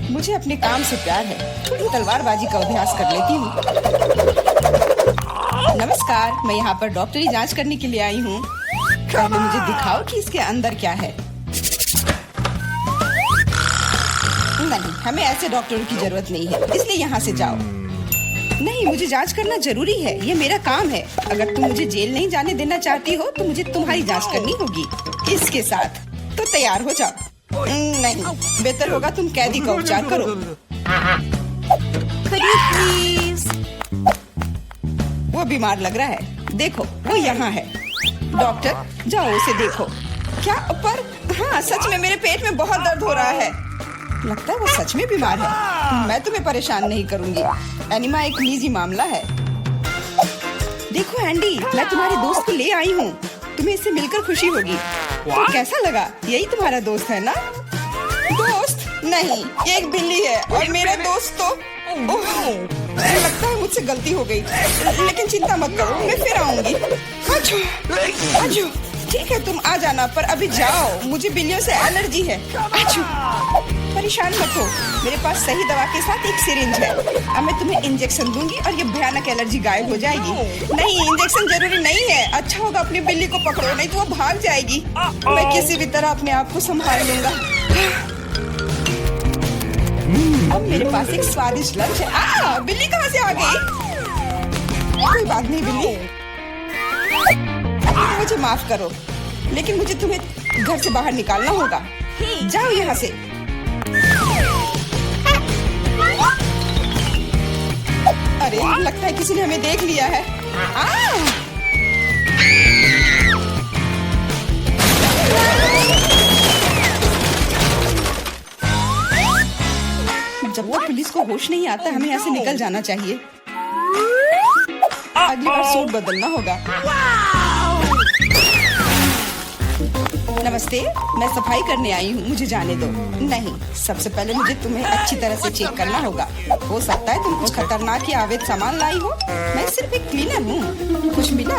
मुझे अपने काम से प्यार है, थोड़ी तलवारबाजी का अभ्यास कर लेती हूँ। नमस्कार, मैं यहाँ पर डॉक्टरी जांच करने के लिए आई हूँ। पहले मुझे दिखाओ कि इसके अंदर क्या है। नहीं, हमें ऐसे डॉक्टरों की जरूरत नहीं है, इसलिए यहाँ से जाओ। नहीं, मुझे जांच करना जरूरी है, ये मेरा काम है। अगर तुम मुझे जेल नहीं जाने देना चाहती हो तो मुझे तुम्हारी जांच करनी होगी इसके साथ। तो तैयार हो जाओ। नहीं, बेहतर होगा तुम कैदी का उपचार करो। प्लीज। वो बीमार लग रहा है, देखो वो यहाँ है। डॉक्टर, जाओ उसे देखो। क्या पर हाँ, सच में मेरे पेट में बहुत दर्द हो रहा है। लगता है वो सच में बीमार है। मैं तुम्हें परेशान नहीं करूंगी, एनिमा एक निजी मामला है। देखो एंडी, मैं तुम्हारे दोस्त को ले आई हूँ, तुम्हें इससे मिलकर खुशी होगी। तो कैसा लगा? यही तुम्हारा दोस्त है ना? दोस्त नहीं, ये एक बिल्ली है और मेरा दोस्त तो मुझे लगता है मुझसे गलती हो गई, लेकिन चिंता मत करो, मैं फिर आऊंगी। आजो, आजो। ठीक है, तुम आ जाना, पर अभी जाओ, मुझे बिल्लियों से एलर्जी है। आजो। परेशान मत हो, मेरे पास सही दवा के साथ एक सिरिंज है। अब मैं तुम्हें इंजेक्शन दूंगी और ये भयानक एलर्जी गायब हो जाएगी। नहीं, इंजेक्शन जरूरी नहीं है। अच्छा होगा अपनी बिल्ली को पकड़ो, नहीं तो वो भाग जाएगी। मैं किसी भी तरह अपने आप को संभाल लूंगा। अब मेरे पास एक स्वादिष्ट लंच है। बिल्ली कहाँ से आ गई? कोई बात नहीं बिल्ली, मुझे माफ करो, लेकिन मुझे तुम्हें घर से बाहर निकालना होगा। जाओ यहाँ से। अरे, लगता है किसी ने हमें देख लिया है। जब तक पुलिस को होश नहीं आता, हमें यहाँ से निकल जाना चाहिए। अगली बार सूट बदलना होगा। नमस्ते, मैं सफाई करने आई हूँ, मुझे जाने दो। नहीं, सबसे पहले मुझे तुम्हें अच्छी तरह से चेक करना होगा। हो सकता है तुम कुछ खतरनाक या अवैध सामान लाई हो। मैं सिर्फ एक क्लीनर हूँ। कुछ मिला?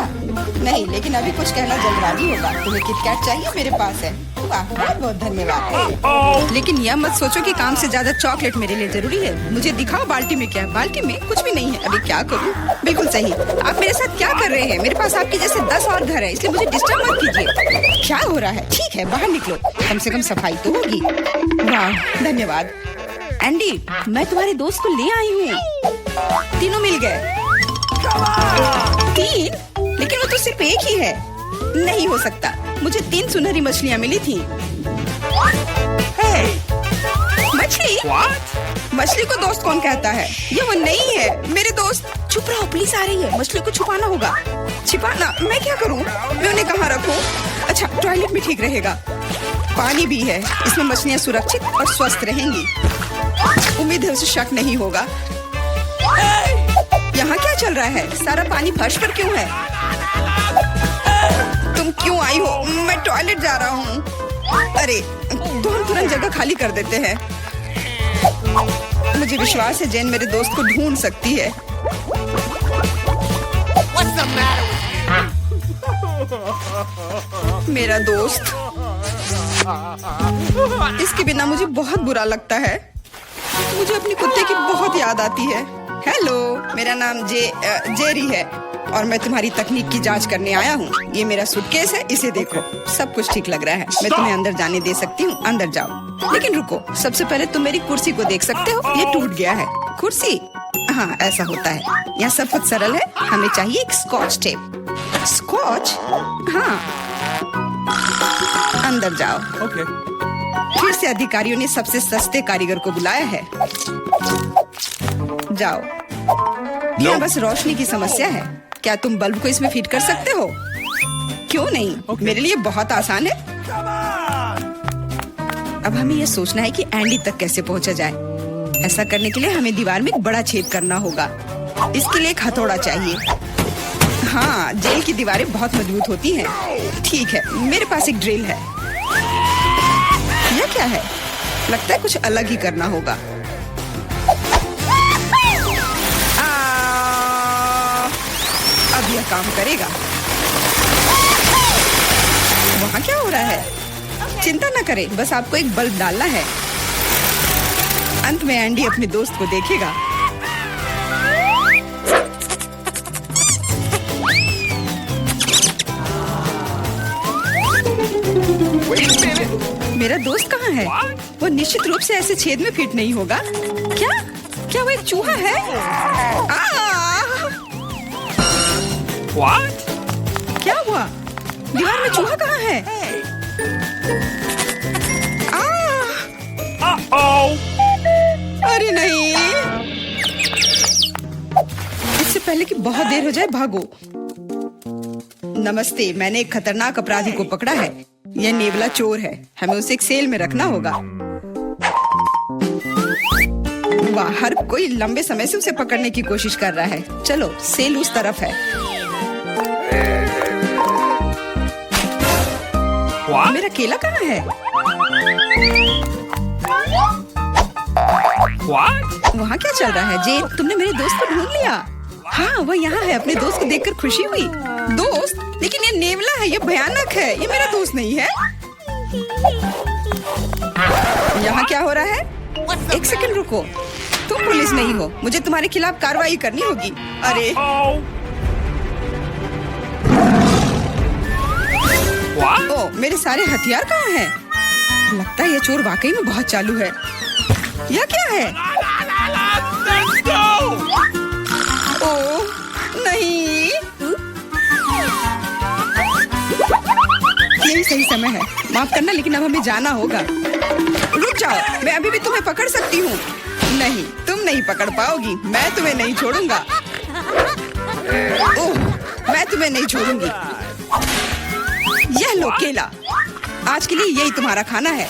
नहीं, लेकिन अभी कुछ कहना जल्दबाजी होगा। तुम्हें किटकैट चाहिए? मेरे पास है। वाह, बहुत बहुत धन्यवाद। लेकिन यह मत सोचो कि काम से ज्यादा चॉकलेट मेरे लिए जरूरी है। मुझे दिखाओ बाल्टी में क्या है। बाल्टी में कुछ भी नहीं है। अभी क्या करूँ? बिल्कुल सही। आप मेरे साथ क्या कर रहे हैं? मेरे पास आपके जैसे 10 और घर है, इसलिए मुझे डिस्टर्ब मत कीजिए। क्या हो रहा है? ठीक है, बाहर निकलो, कम से कम सफाई तो होगी। वाह, धन्यवाद। एंडी, मैं तुम्हारे दोस्त को ले आई हूँ। तीनों मिल गए। 3? लेकिन वो तो सिर्फ एक ही है। नहीं हो सकता, मुझे 3 सुनहरी मछलियाँ मिली थी। मछली? मछली को दोस्त कौन कहता है? ये वो नहीं है मेरे दोस्त। चुप रहो, पुलिस आ रही है। मछली को छुपाना होगा। छिपाना? मैं क्या करूँ? मैं उन्हें कहाँ रखूँ? अच्छा, टॉयलेट में ठीक रहेगा। पानी भी है, इसमें मछलियाँ सुरक्षित और स्वस्थ रहेंगी। उम्मीद है उसे शक नहीं होगा। यहाँ क्या चल रहा है? सारा पानी फर्श पर क्यों है? तुम क्यों आई हो? मैं टॉयलेट जा रहा हूँ। अरे, तो हम तुरंत जगह खाली कर देते हैं। मुझे विश्वास है जेन मेरे दोस्त को ढूंढ सकती है। मेरा दोस्त, इसके बिना मुझे बहुत बुरा लगता है। मुझे अपने कुत्ते की बहुत याद आती है। हेलो, मेरा नाम जेरी है और मैं तुम्हारी तकनीक की जांच करने आया हूँ। ये मेरा सूटकेस है, इसे देखो, सब कुछ ठीक लग रहा है। मैं तुम्हें अंदर जाने दे सकती हूँ, अंदर जाओ। लेकिन रुको, सबसे पहले तुम मेरी कुर्सी को देख सकते हो, ये टूट गया है। कुर्सी? हाँ, ऐसा होता है। यहाँ सब कुछ सरल है, हमें चाहिए एक स्कॉच टेप। स्कॉच? हाँ, अंदर जाओ। ओके। फिर से अधिकारियों ने सबसे सस्ते कारीगर को बुलाया है। जाओ। यहाँ बस रोशनी की समस्या है। क्या तुम बल्ब को इसमें फिट कर सकते हो? क्यों नहीं? मेरे लिए बहुत आसान है। अब हमें यह सोचना है कि एंडी तक कैसे पहुंचा जाए। ऐसा करने के लिए हमें दीवार में एक बड़ा छेद करना होगा। इसके लिए एक हथौड़ा चाहिए। हाँ, जेल की दीवारें बहुत मजबूत होती हैं। ठीक है, मेरे पास एक ड्रिल है। यह क्या है? लगता है कुछ अलग ही करना होगा। अब यह काम करेगा। वहाँ क्या हो रहा है? चिंता न करें, बस आपको एक बल्ब डालना है। अंत में एंडी अपने दोस्त को देखेगा। मेरा दोस्त कहाँ है? वो निश्चित रूप से ऐसे छेद में फिट नहीं होगा। क्या? क्या वो एक चूहा है? What? क्या हुआ? दीवार में चूहा कहाँ है? Uh-oh! अरे नहीं! इससे पहले कि बहुत देर हो जाए भागो। नमस्ते, मैंने एक खतरनाक अपराधी को पकड़ा है। यह नेवला चोर है। हमें उसे एक सेल में रखना होगा। वाह, हर कोई लंबे समय से उसे पकड़ने की कोशिश कर रहा है। चलो, सेल उस तरफ है। What? मेरा केला कहाँ है? What? वहाँ क्या चल रहा है? जेन, तुमने मेरे दोस्त को ढूंढ लिया। हाँ, वह यहाँ है। अपने दोस्त को देखकर खुशी हुई। दोस्त? लेकिन ये नेवला है, ये भयानक है। ये मेरा दोस्त नहीं है। यहाँ क्या हो रहा है? एक सेकंड रुको। तुम पुलिस नहीं हो। मुझे तुम्हारे खिलाफ कार्रवाई करनी होगी। अरे Oh! What? ओ, मेरे सारे हथियार कहाँ हैं? लगता है ये चोर वाकई में बहुत चालू है। यह क्या है? Let's go! ओ नहीं, यही सही समय है। माफ करना, लेकिन अब हमें जाना होगा। रुक जाओ, मैं अभी भी तुम्हें पकड़ सकती हूँ। नहीं, तुम नहीं पकड़ पाओगी। मैं तुम्हें नहीं छोड़ूंगा। ओह, मैं तुम्हें नहीं छोड़ूंगी। यह लो केला। आज के लिए यही तुम्हारा खाना है।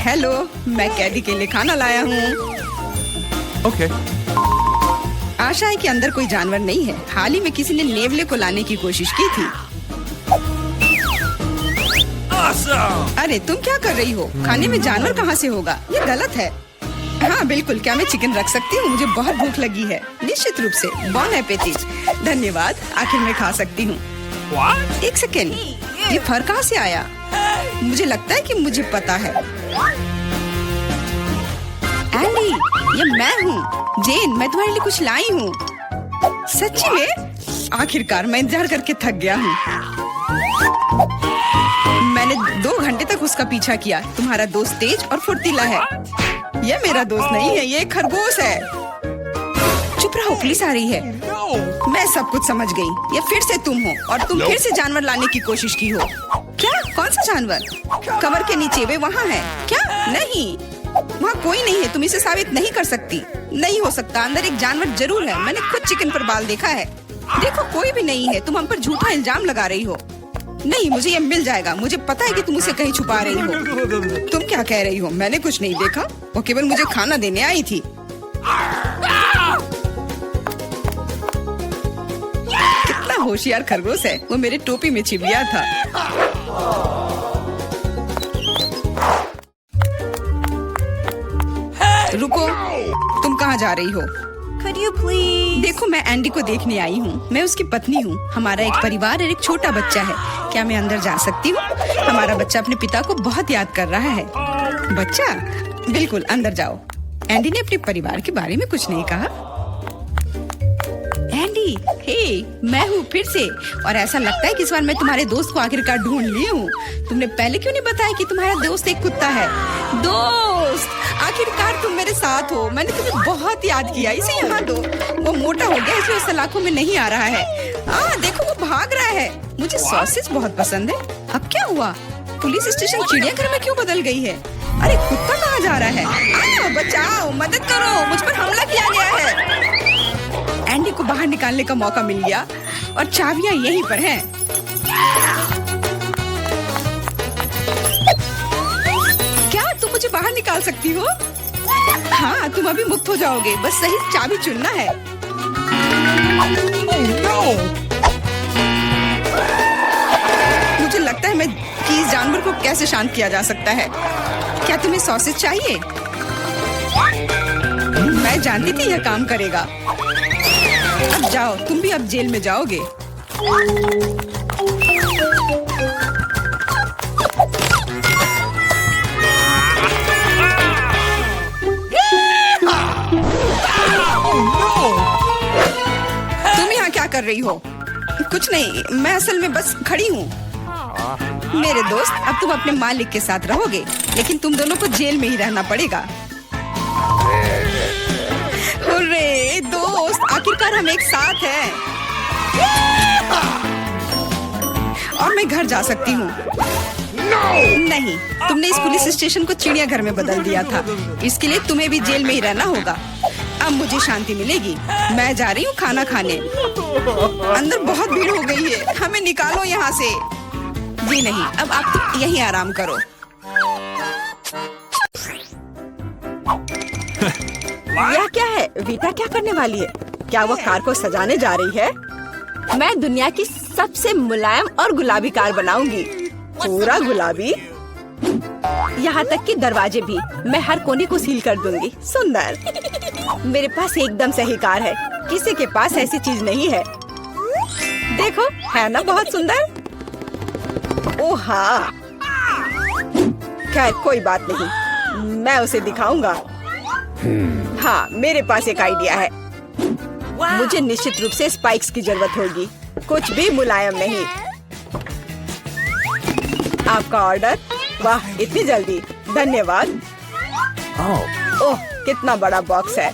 हेलो, मैं कैडी के लिए खाना लाया हूँ। Okay. आशा है कि अंदर कोई जानवर नहीं है। हाल ही में किसी ने नेवले को लाने की कोशिश की थी। Awesome! अरे तुम क्या कर रही हो? खाने में जानवर कहाँ से होगा? ये गलत है। हाँ बिल्कुल, क्या मैं चिकन रख सकती हूँ? मुझे बहुत भूख लगी है। निश्चित रूप से। बॉन एपेटिट। धन्यवाद, आखिर में खा सकती हूँ। What? एक सेकेंड, ये फर कहाँ से आया? मुझे लगता है कि मुझे पता है। एंडी, ये मैं हूँ। जेन, मैं तुम्हारे लिए कुछ लाई हूँ। सच्ची में? आखिरकार मैं इंतजार करके थक गया हूँ। मैंने 2 घंटे तक उसका पीछा किया। तुम्हारा दोस्त तेज और फुर्तीला है। यह मेरा दोस्त नहीं है, ये एक खरगोश है। चुप रहो, पुलिस आ रही है। No! मैं सब कुछ समझ गई। ये फिर से तुम हो और तुम फिर से जानवर लाने की कोशिश की हो। क्या? कौन सा जानवर? कमर के नीचे, वे वहाँ है। क्या? नहीं, वहाँ कोई नहीं है। तुम इसे साबित नहीं कर सकती। नहीं हो सकता, अंदर एक जानवर जरूर है। मैंने खुद चिकन पर बाल देखा है। देखो, कोई भी नहीं है। तुम हम पर झूठा इल्जाम लगा रही हो। नहीं, मुझे ये मिल जाएगा। मुझे पता है कि तुम उसे कहीं छुपा रही हो। तुम क्या कह रही हो? मैंने कुछ नहीं देखा। वो केवल मुझे खाना देने आई थी। कितना होशियार खरगोश है। वो मेरे टोपी में छिप गया था। रुको, तुम कहाँ जा रही हो? Could you please? देखो, मैं एंडी को देखने आई हूँ। मैं उसकी पत्नी हूँ। हमारा एक परिवार और एक छोटा बच्चा है। क्या मैं अंदर जा सकती हूँ? हमारा बच्चा अपने पिता को बहुत याद कर रहा है। बच्चा? बिल्कुल, अंदर जाओ। एंडी ने अपने परिवार के बारे में कुछ नहीं कहा। एंडी, हे, मैं हूँ फिर से। और ऐसा लगता है कि इस बार मैं तुम्हारे दोस्त को आखिरकार ढूंढ ली हूँ। तुमने पहले क्यों नहीं बताया कि तुम्हारा दोस्त एक कुत्ता है? दोस्त, आखिरकार तुम मेरे साथ हो। मैंने तुम्हें बहुत याद किया। इसे यहाँ दो। वो मोटा हो गया, इसलिए उस सलाखों में नहीं आ रहा है। देखो, वो भाग रहा है। मुझे सॉसेज बहुत पसंद है। अब क्या हुआ? पुलिस स्टेशन चिड़ियाघर में क्यों बदल गई है? अरे कुत्ता कहाँ जा रहा है? बचाओ, मदद करो, मुझ पर हमला किया गया है। एंडी को बाहर निकालने का मौका मिल गया और चाबियां यहीं पर हैं। क्या तुम मुझे बाहर निकाल सकती हो? हाँ, तुम अभी मुक्त हो जाओगे। बस सही चाबी चुनना है। Oh no! मुझे लगता है मैं कि इस जानवर को कैसे शांत किया जा सकता है। क्या तुम्हें सॉसेज चाहिए? मैं जानती थी यह काम करेगा। अब जाओ, तुम भी अब जेल में जाओगे। रही हो? कुछ नहीं, मैं असल में बस खड़ी हूँ। मेरे दोस्त, अब तुम अपने मालिक के साथ रहोगे, लेकिन तुम दोनों को जेल में ही रहना पड़ेगा। हुर्रे दोस्त, आखिरकार हम एक साथ हैं। और मैं घर जा सकती हूँ। नहीं, तुमने इस पुलिस स्टेशन को चिड़ियाघर में बदल दिया था। इसके लिए तुम्हें भी जेल में ही रहना होगा। अब मुझे शांति मिलेगी। मैं जा रही हूँ खाना खाने। अंदर बहुत भीड़ हो गई है, हमें निकालो यहाँ से। जी नहीं, अब आप तो यहीं आराम करो। यह क्या है? वीटा क्या करने वाली है? क्या वो कार को सजाने जा रही है? मैं दुनिया की सबसे मुलायम और गुलाबी कार बनाऊंगी। पूरा गुलाबी, यहाँ तक कि दरवाजे भी। मैं हर कोने को सील कर दूंगी। सुंदर। मेरे पास एकदम सही कार है। किसी के पास ऐसी चीज नहीं है। देखो, है ना बहुत सुंदर? ओह हाँ। खैर कोई बात नहीं, मैं उसे दिखाऊंगा। हाँ, मेरे पास एक आइडिया है। मुझे निश्चित रूप से स्पाइक्स की जरूरत होगी। कुछ भी मुलायम नहीं। आपका ऑर्डर। वाह, इतनी जल्दी, धन्यवाद। ओह, कितना बड़ा बॉक्स है।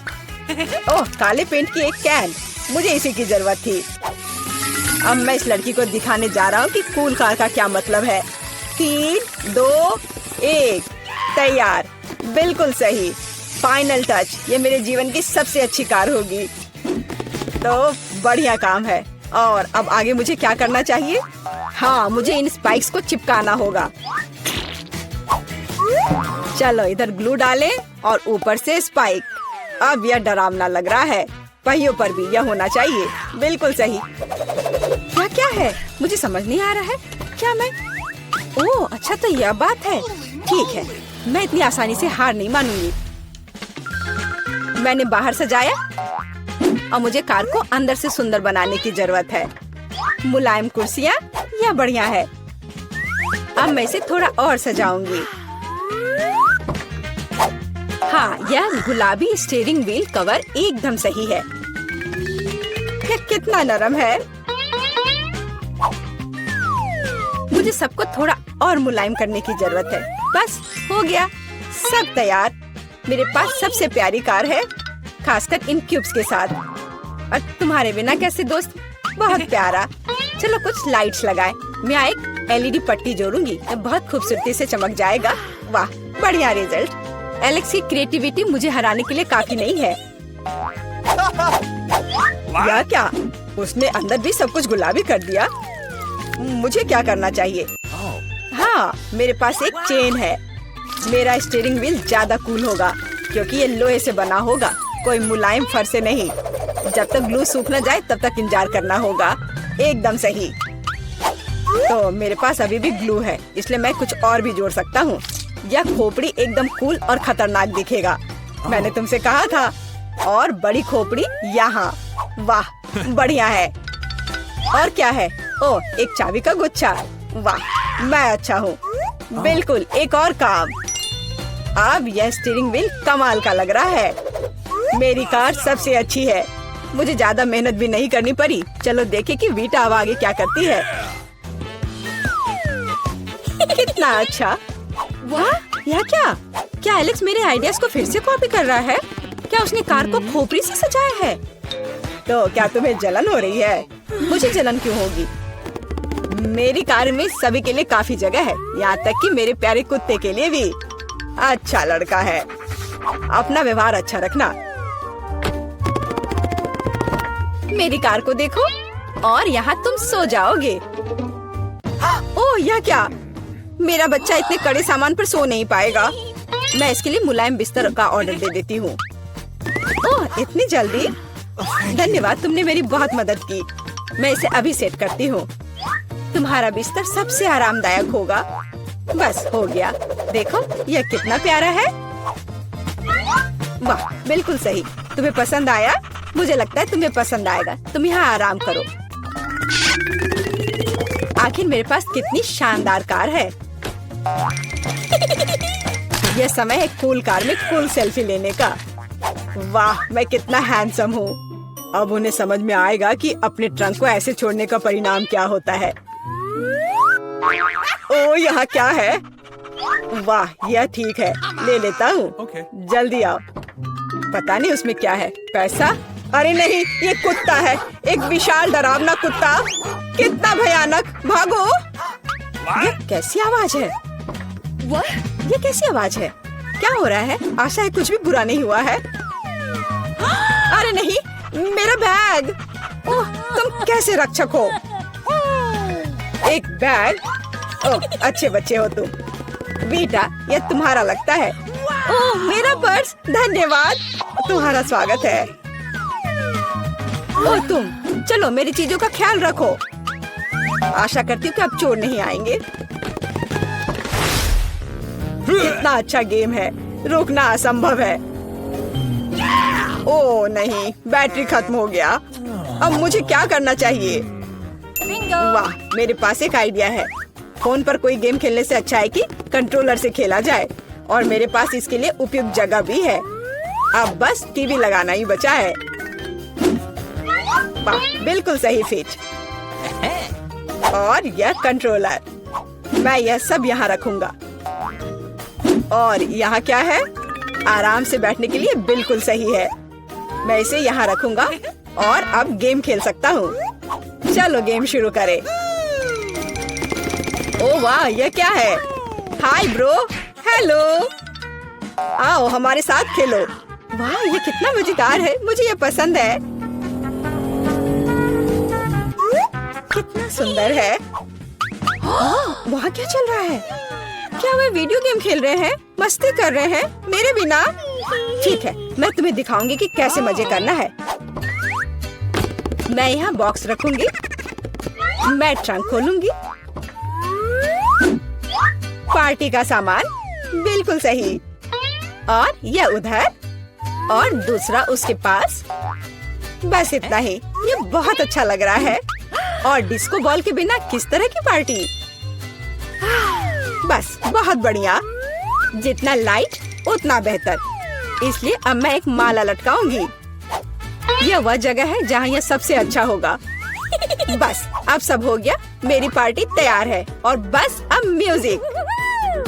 ओह, काले पेंट की एक कैन। मुझे इसी की जरूरत थी। अब मैं इस लड़की को दिखाने जा रहा हूँ कि कूल कार का क्या मतलब है। 3, 2, 1, तैयार। बिल्कुल सही। Final touch. ये मेरे जीवन की सबसे अच्छी कार होगी। तो बढ़िया काम है। और अब आगे मुझे क्या करना चाहिए? हाँ, मुझे इन स्पाइक्स को चिपकाना होगा। चलो इधर ग्लू डालें और ऊपर से स्पाइक। अब यह डरावना लग रहा है। पहियों पर भी यह होना चाहिए। बिल्कुल सही। क्या क्या है? मुझे समझ नहीं आ रहा है। क्या मैं? ओह अच्छा, तो यह बात है। ठीक है, मैं इतनी आसानी से हार नहीं मानूंगी। मैंने बाहर सजाया और मुझे कार को अंदर से सुंदर बनाने की जरूरत है। मुलायम कुर्सियाँ, यह बढ़िया है। अब मैं इसे थोड़ा और सजाऊंगी। हाँ, यह गुलाबी स्टीयरिंग व्हील कवर एकदम सही है। यह कितना नरम है। मुझे सबको थोड़ा और मुलायम करने की जरूरत है। बस हो गया, सब तैयार। मेरे पास सबसे प्यारी कार है, खासकर इन क्यूब्स के साथ। और तुम्हारे बिना कैसे दोस्त? बहुत प्यारा। चलो कुछ लाइट्स लगाएं। मैं यहाँ एक LED पट्टी जोड़ूंगी, बहुत खूबसूरती से चमक जाएगा। वाह, बढ़िया रिजल्ट। एलेक्स की क्रिएटिविटी मुझे हराने के लिए काफी नहीं है। या क्या? उसने अंदर भी सब कुछ गुलाबी कर दिया। मुझे क्या करना चाहिए? हाँ, मेरे पास एक चेन है। मेरा स्टीयरिंग व्हील ज्यादा कूल होगा क्योंकि ये लोहे से बना होगा, कोई मुलायम फर से नहीं। जब तक ग्लू सूख न जाए तब तक इंतजार करना होगा। एकदम सही। तो मेरे पास अभी भी ग्लू है, इसलिए मैं कुछ और भी जोड़ सकता हूँ। यह खोपड़ी एकदम कूल और खतरनाक दिखेगा। मैंने तुमसे कहा था। और बड़ी खोपड़ी यहाँ। वाह, बढ़िया है। और क्या है? ओह, एक चाबी का गुच्छा। वाह, मैं अच्छा हूँ। बिल्कुल, एक और काम। अब यह स्टीयरिंग व्हील कमाल का लग रहा है। मेरी कार सबसे अच्छी है। मुझे ज्यादा मेहनत भी नहीं करनी पड़ी। चलो देखें कि वीटा अब आगे क्या करती है। कितना अच्छा। वाह, यह क्या? क्या एलेक्स मेरे आइडियाज को फिर से कॉपी कर रहा है? क्या उसने कार को खोपड़ी से सजाया है? तो क्या तुम्हें जलन हो रही है? मुझे जलन क्यों होगी? मेरी कार में सभी के लिए काफी जगह है, यहाँ तक कि मेरे प्यारे कुत्ते के लिए भी। अच्छा लड़का है। अपना व्यवहार अच्छा रखना। मेरी कार को देखो और यहाँ तुम सो जाओगे। ओह, यह क्या? मेरा बच्चा इतने कड़े सामान पर सो नहीं पाएगा। मैं इसके लिए मुलायम बिस्तर का ऑर्डर दे देती हूँ। ओह, इतनी जल्दी? धन्यवाद, तुमने मेरी बहुत मदद की। मैं इसे अभी सेट करती हूँ। तुम्हारा बिस्तर सबसे आरामदायक होगा। बस हो गया। देखो, यह कितना प्यारा है। वाह, बिल्कुल सही। तुम्हें पसंद आया? मुझे लगता है तुम्हें पसंद आएगा। तुम यहाँ आराम करो। आखिर मेरे पास कितनी शानदार कार है। यह समय है कूल कार में कूल सेल्फी लेने का। वाह, मैं कितना हैंडसम हूँ। अब उन्हें समझ में आएगा कि अपने ट्रंक को ऐसे छोड़ने का परिणाम क्या होता है। ओ, यहाँ क्या है? वाह, यह ठीक है, ले लेता हूँ। Okay. जल्दी आओ। पता नहीं उसमें क्या है। पैसा? अरे नहीं, ये कुत्ता है, एक विशाल डरावना कुत्ता। कितना भयानक! भागो! ये कैसी आवाज है? ये कैसी आवाज है? क्या हो रहा है? आशा है कुछ भी बुरा नहीं हुआ है। अरे नहीं, मेरा बैग! ओह, तुम कैसे रक्षक हो? एक बैग? ओह, अच्छे बच्चे हो तुम। बेटा, यह तुम्हारा लगता है। ओह, मेरा पर्स! धन्यवाद, तुम्हारा स्वागत है। ओह, तुम चलो मेरी चीजों का ख्याल रखो। आशा करती हूँ कि अब चोर नहीं आएंगे। कितना अच्छा गेम है, रोकना असंभव है। ओह नहीं, बैटरी खत्म हो गया। अब मुझे क्या करना चाहिए? वाह, मेरे पास एक आइडिया है। फोन पर कोई गेम खेलने से अच्छा है कि कंट्रोलर से खेला जाए, और मेरे पास इसके लिए उपयुक्त जगह भी है। अब बस टीवी लगाना ही बचा है। वाह, बिल्कुल सही फिट। और यह कंट्रोलर, मैं यह सब यहाँ रखूंगा। और यहाँ क्या है? आराम से बैठने के लिए बिल्कुल सही है। मैं इसे यहाँ रखूंगा और अब गेम खेल सकता हूँ। चलो गेम शुरू करें। ओह वाह, यह क्या है? हाय ब्रो, हेलो, आओ हमारे साथ खेलो। वाह, ये कितना मजेदार है, मुझे ये पसंद है। कितना सुंदर है। वहाँ क्या चल रहा है? क्या वे वीडियो गेम खेल रहे हैं? मस्ती कर रहे हैं मेरे बिना? ठीक है, मैं तुम्हें दिखाऊंगी कि कैसे मजे करना है। मैं यहाँ बॉक्स रखूंगी, मैं ट्रंक खोलूंगी। पार्टी का सामान, बिल्कुल सही। और यह उधर, और दूसरा उसके पास। बस इतना ही। ये बहुत अच्छा लग रहा है। और डिस्को बॉल के बिना किस तरह की पार्टी? बस बहुत बढ़िया। जितना लाइट उतना बेहतर। इसलिए अब मैं एक माला लटकाऊंगी। यह वह जगह है जहाँ यह सबसे अच्छा होगा। बस अब सब हो गया, मेरी पार्टी तैयार है। और बस अब म्यूजिक।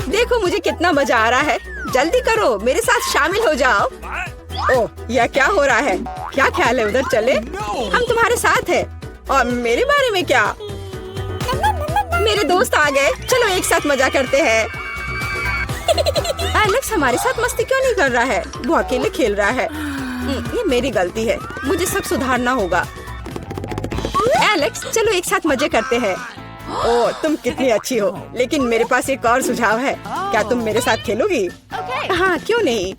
देखो मुझे कितना मजा आ रहा है। जल्दी करो, मेरे साथ शामिल हो जाओ। ओह, यह क्या हो रहा है? क्या ख्याल है उधर चले? हम तुम्हारे साथ हैं। और मेरे बारे में क्या? मेरे दोस्त आ गए, चलो एक साथ मजा करते हैं। एलेक्स हमारे साथ मस्ती क्यों नहीं कर रहा है? वो अकेले खेल रहा है। ये मेरी गलती है, मुझे सब सुधारना होगा। एलेक्स, चलो एक साथ मजे करते हैं। ओह, तुम कितनी अच्छी हो, लेकिन मेरे पास एक और सुझाव है। क्या तुम मेरे साथ खेलोगी? हाँ, क्यों नहीं।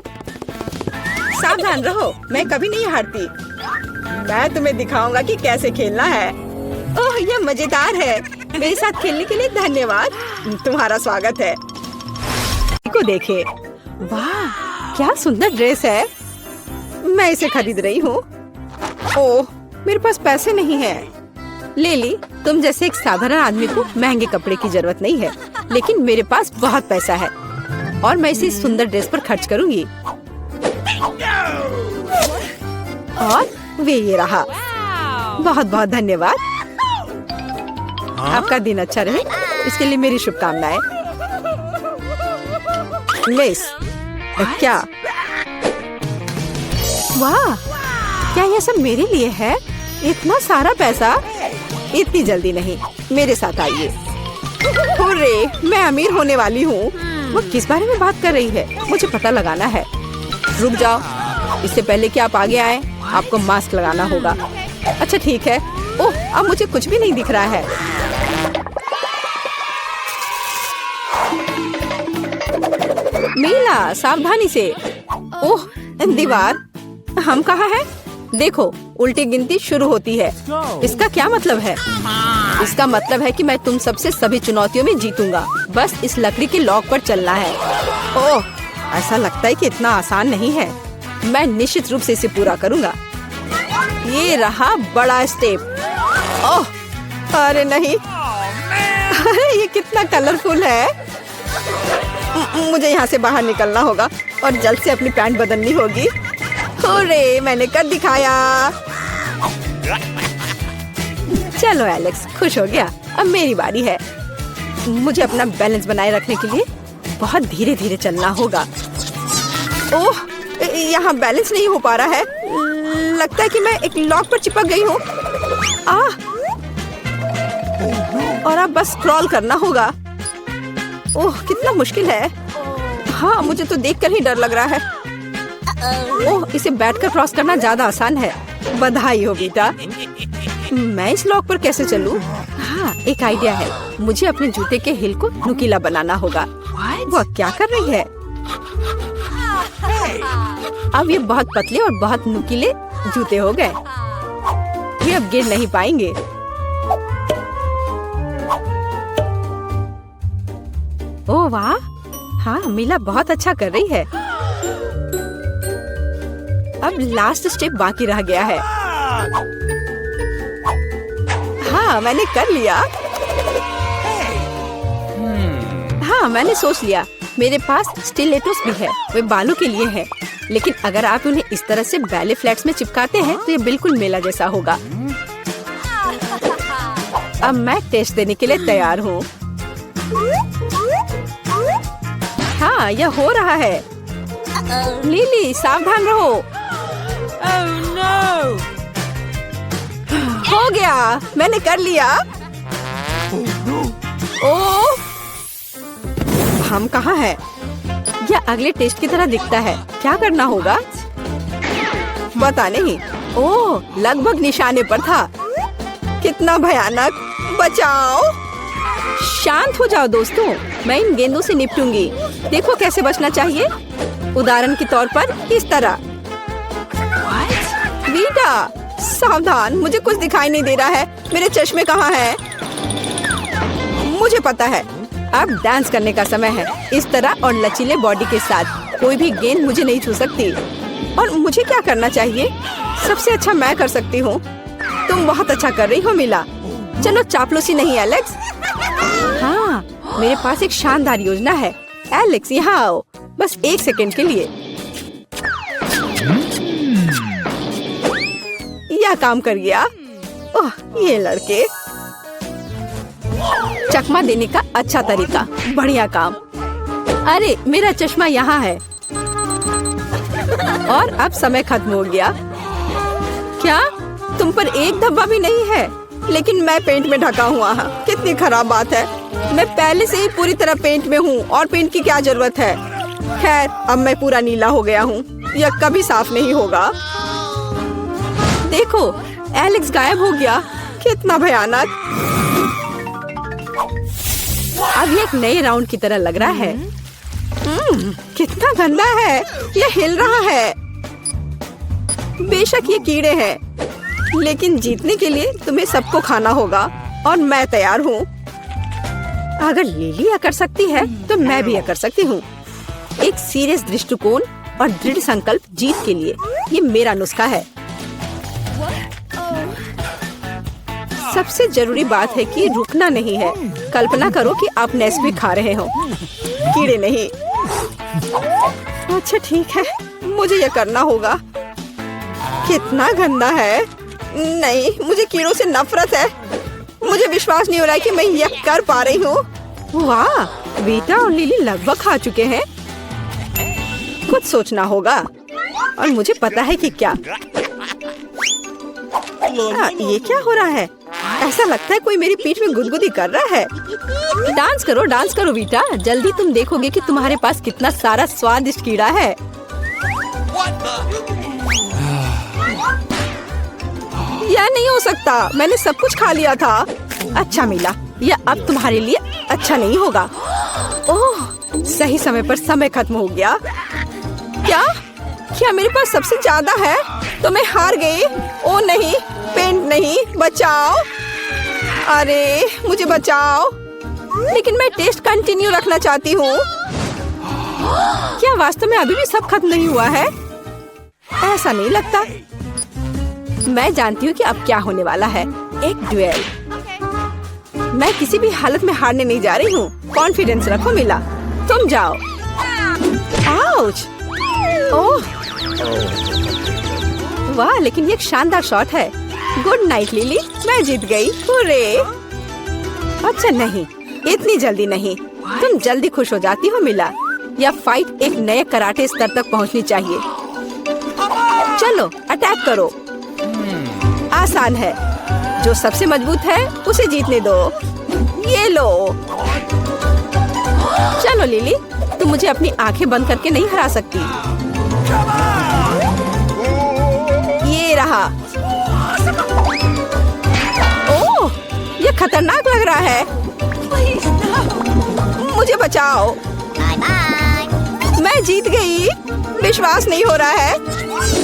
सावधान रहो, मैं कभी नहीं हारती। मैं तुम्हें दिखाऊंगा कि कैसे खेलना है। ओह, यह मजेदार है। मेरे साथ खेलने के लिए धन्यवाद, तुम्हारा स्वागत है। को देखे, वाह क्या सुंदर ड्रेस है। मैं इसे खरीद रही हूँ। ओह, मेरे पास पैसे नहीं हैं। लेली, तुम जैसे एक साधारण आदमी को महंगे कपड़े की जरूरत नहीं है, लेकिन मेरे पास बहुत पैसा है और मैं इसे सुंदर ड्रेस पर खर्च करूंगी। और वे ये रहा। बहुत बहुत धन्यवाद। आपका दिन अच्छा रहे, इसके लिए मेरी शुभकामनाएं। मिस, क्या? वाह, क्या यह सब मेरे लिए है? इतना सारा पैसा? इतनी जल्दी नहीं, मेरे साथ आइए। हुर्रे, मैं अमीर होने वाली हूँ। वो किस बारे में बात कर रही है? मुझे पता लगाना है। रुक जाओ, इससे पहले कि आप आगे आए, आपको मास्क लगाना होगा। अच्छा ठीक है। ओह, अब मुझे कुछ भी नहीं दिख रहा है। मीला, सावधानी से। ओह, दीवार। हम कहाँ हैं? देखो, उल्टी गिनती शुरू होती है। इसका क्या मतलब है? इसका मतलब है कि मैं तुम सबसे सभी चुनौतियों में जीतूंगा। बस इस लकड़ी के लॉक पर चलना है। ओह, ऐसा लगता है कि इतना आसान नहीं है। मैं निश्चित रूप से इसे पूरा करूंगा। ये रहा बड़ा स्टेप। ओह, अरे नहीं, अरे ये कितना कलरफुल है। मुझे यहाँ से बाहर निकलना होगा और जल्द से अपनी पैंट बदलनी होगी। अरे मैंने कर दिखाया। चलो एलेक्स, खुश हो गया। अब मेरी बारी है। मुझे अपना बैलेंस बनाए रखने के लिए बहुत धीरे धीरे चलना होगा। ओह, यहाँ बैलेंस नहीं हो पा रहा है। लगता है कि मैं एक लॉक पर चिपक गई हूँ। और अब बस स्क्रॉल करना होगा। ओह, कितना मुश्किल है। हाँ, मुझे तो देखकर ही डर लग रहा है। ओह, इसे बैठकर क्रॉस करना ज्यादा आसान है। बधाई हो बेटा। मैं इस लॉक पर कैसे चलूं? हाँ, एक आइडिया है। मुझे अपने जूते के हिल को नुकीला बनाना होगा। वो क्या कर रही है? अब ये बहुत पतले और बहुत नुकीले जूते हो गए। ये अब गिर नहीं पाएंगे। ओह वाह, हाँ मीला बहुत अच्छा कर रही है। अब लास्ट स्टेप बाकी रह गया है। हाँ, मैंने कर लिया। हाँ, मैंने सोच लिया। मेरे पास स्टिलेटोस भी है। वे बालों के लिए है, लेकिन अगर आप उन्हें इस तरह से बैले फ्लैट्स में चिपकाते हैं तो ये बिल्कुल मेला जैसा होगा। अब मैं टेस्ट देने के लिए तैयार हूँ। हाँ, यह हो रहा है। लिली, सावधान रहो। हो गया, मैंने कर लिया। ओह, हम कहाँ हैं? यह अगले टेस्ट की तरह दिखता है। क्या करना होगा? पता नहीं। ओह, लगभग निशाने पर था। कितना भयानक। बचाओ। शांत हो जाओ दोस्तों, मैं इन गेंदों से निपटूंगी। देखो कैसे बचना चाहिए। उदाहरण के तौर पर इस तरह। वीटा, सावधान, मुझे कुछ दिखाई नहीं दे रहा है। मेरे चश्मे कहाँ हैं? मुझे पता है। अब डांस करने का समय है। इस तरह और लचीले बॉडी के साथ कोई भी गेंद मुझे नहीं छू सकती। और मुझे क्या करना चाहिए? सबसे अच्छा मैं कर सकती हूँ। तुम बहुत अच्छा कर रही हो मीला। चलो चापलूसी नहीं एलेक्स। हाँ, मेरे पास एक शानदार योजना है। एलेक्स, यहाँ आओ, बस 1 सेकंड के लिए। यह काम कर गया। ओह, ये लड़के। चकमा देने का अच्छा तरीका। बढ़िया काम। अरे, मेरा चश्मा यहाँ है। और अब समय खत्म हो गया। क्या तुम पर एक धब्बा भी नहीं है? लेकिन मैं पेंट में ढका हुआ हूँ। कितनी खराब बात है। मैं पहले से ही पूरी तरह पेंट में हूँ और पेंट की क्या जरूरत है। खैर, अब मैं पूरा नीला हो गया हूँ। यह कभी साफ नहीं होगा। देखो, एलेक्स गायब हो गया। कितना भयानक। अब ये एक नए राउंड की तरह लग रहा है। कितना गंदा है। यह हिल रहा है। बेशक ये कीड़े हैं, लेकिन जीतने के लिए तुम्हें सबको खाना होगा और मैं तैयार हूँ। अगर लिली यह कर सकती है तो मैं भी यह कर सकती हूँ। एक सीरियस दृष्टिकोण और दृढ़ संकल्प जीत के लिए। ये मेरा नुस्खा है। सबसे जरूरी बात है कि रुकना नहीं है। कल्पना करो कि आप नेस्क्विक खा रहे हो, कीड़े नहीं। अच्छा ठीक है, मुझे यह करना होगा। कितना गंदा है। नहीं, मुझे कीड़ों से नफरत है। मुझे विश्वास नहीं हो रहा है कि मैं यह कर पा रही हूँ। वाह, वीटा और लिली लगभग खा चुके हैं। कुछ सोचना होगा और मुझे पता है कि क्या। ये क्या हो रहा है? ऐसा लगता है कोई मेरी पीठ में गुदगुदी कर रहा है। डांस करो वीटा। जल्दी तुम देखोगे कि तुम्हारे पास कितना सारा स्वादिष्ट कीड़ा है। यह नहीं हो सकता। मैंने सब कुछ खा लिया था। अच्छा मीला, यह अब तुम्हारे लिए अच्छा नहीं होगा। ओह, सही समय पर समय खत्म हो गया। क्या मेरे पास सबसे ज्यादा है? तो मैं हार गई। ओ नहीं, पेंट नहीं। बचाओ। अरे, मुझे बचाओ। लेकिन मैं टेस्ट कंटिन्यू रखना चाहती हूँ। क्या वास्तव में अभी भी सब खत्म नहीं हुआ है? ऐसा नहीं लगता। मैं जानती हूँ कि अब क्या होने वाला है। एक ड्यूएल। मैं किसी भी हालत में हारने नहीं जा रही हूँ। कॉन्फिडेंस रखो मीला। तुम जाओ। आउच। ओह वाह, लेकिन ये एक शानदार शॉट है। गुड नाइट लिली, मैं जीत गई। हुर्रे। अच्छा नहीं, इतनी जल्दी नहीं। तुम जल्दी खुश हो जाती हो मिला। यह फाइट एक नए कराटे स्तर तक पहुंचनी चाहिए। चलो अटैक करो। आसान है, जो सबसे मजबूत है उसे जीतने दो। ये लो। चलो लिली, तुम मुझे अपनी आंखें बंद करके नहीं हरा सकती। ये रहा। ओह, ये खतरनाक लग रहा है। मुझे बचाओ। मैं जीत गई। विश्वास नहीं हो रहा है।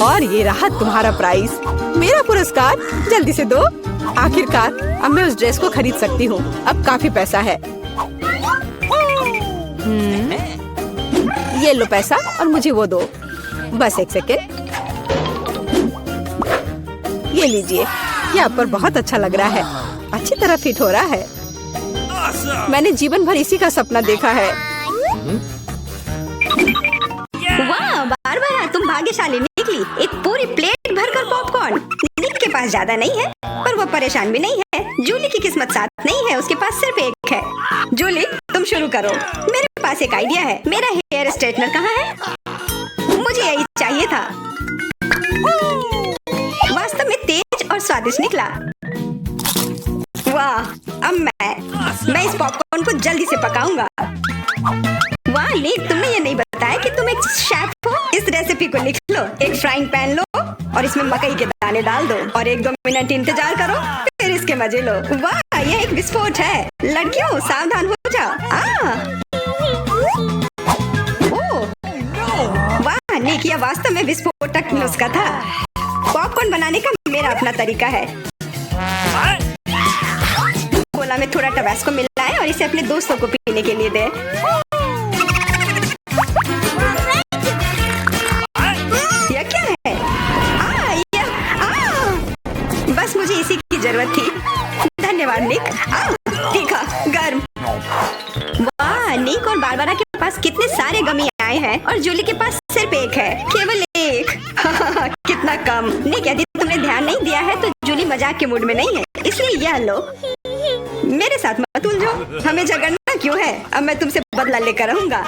और ये रहा तुम्हारा प्राइज, मेरा पुरस्कार। जल्दी से दो। आखिरकार अब मैं उस ड्रेस को खरीद सकती हूँ। अब काफी पैसा है। ये लो पैसा और मुझे वो दो। बस एक सेकेंड। ये लीजिए। ये आप पर बहुत अच्छा लग रहा है। अच्छी तरह फिट हो रहा है। मैंने जीवन भर इसी का सपना देखा है। वाह बारबरा, तुम भाग्यशाली निकली। एक पूरी प्लेट भरकर पॉपकॉर्न। निक के पास ज्यादा नहीं है, पर वो परेशान भी नहीं है। जूली की किस्मत साथ नहीं है, उसके पास सिर्फ एक है। जूली, तुम शुरू करो। मेरे पास एक आइडिया है। मेरा हेयर स्ट्रेटनर कहाँ है? मुझे यही चाहिए था। वास्तव में तेज और स्वादिष्ट निकला। वाह, अब मैं इस पॉपकॉर्न को जल्दी से पकाऊंगा। वाह निक, तुमने ये नहीं बताया कि तुम एक शेफ हो। इस रेसिपी को लिख लो। एक फ्राइंग पैन लो और इसमें मकई के दाने डाल दो और 1-2 मिनट इंतजार करो, फिर इसके मजे लो। वाह, यह एक विस्फोट है। लड़कियों सावधान हो जाओ। वाह निक, यह वास्तव में विस्फोटक नुस्खा था। पॉपकॉर्न बनाने का मेरा अपना तरीका है। कोला में थोड़ा टबास्को मिलाएं और इसे अपने दोस्तों को पीने के लिए दे। यह क्या है? बस मुझे इसी की जरूरत थी। धन्यवाद निक। तीखा, गर्म। वाह, निक और बारबरा के पास कितने सारे गमी आए हैं और जूली के पास सिर्फ एक है। केवल एक। कितना कम। निक, यदि तुमने ध्यान नहीं दिया है तो जूली मजाक के मूड में नहीं है, इसलिए यह लो। मेरे साथ मत उलझो। हमें झगड़ना क्यों है? अब मैं तुमसे बदला लेकर रहूंगा।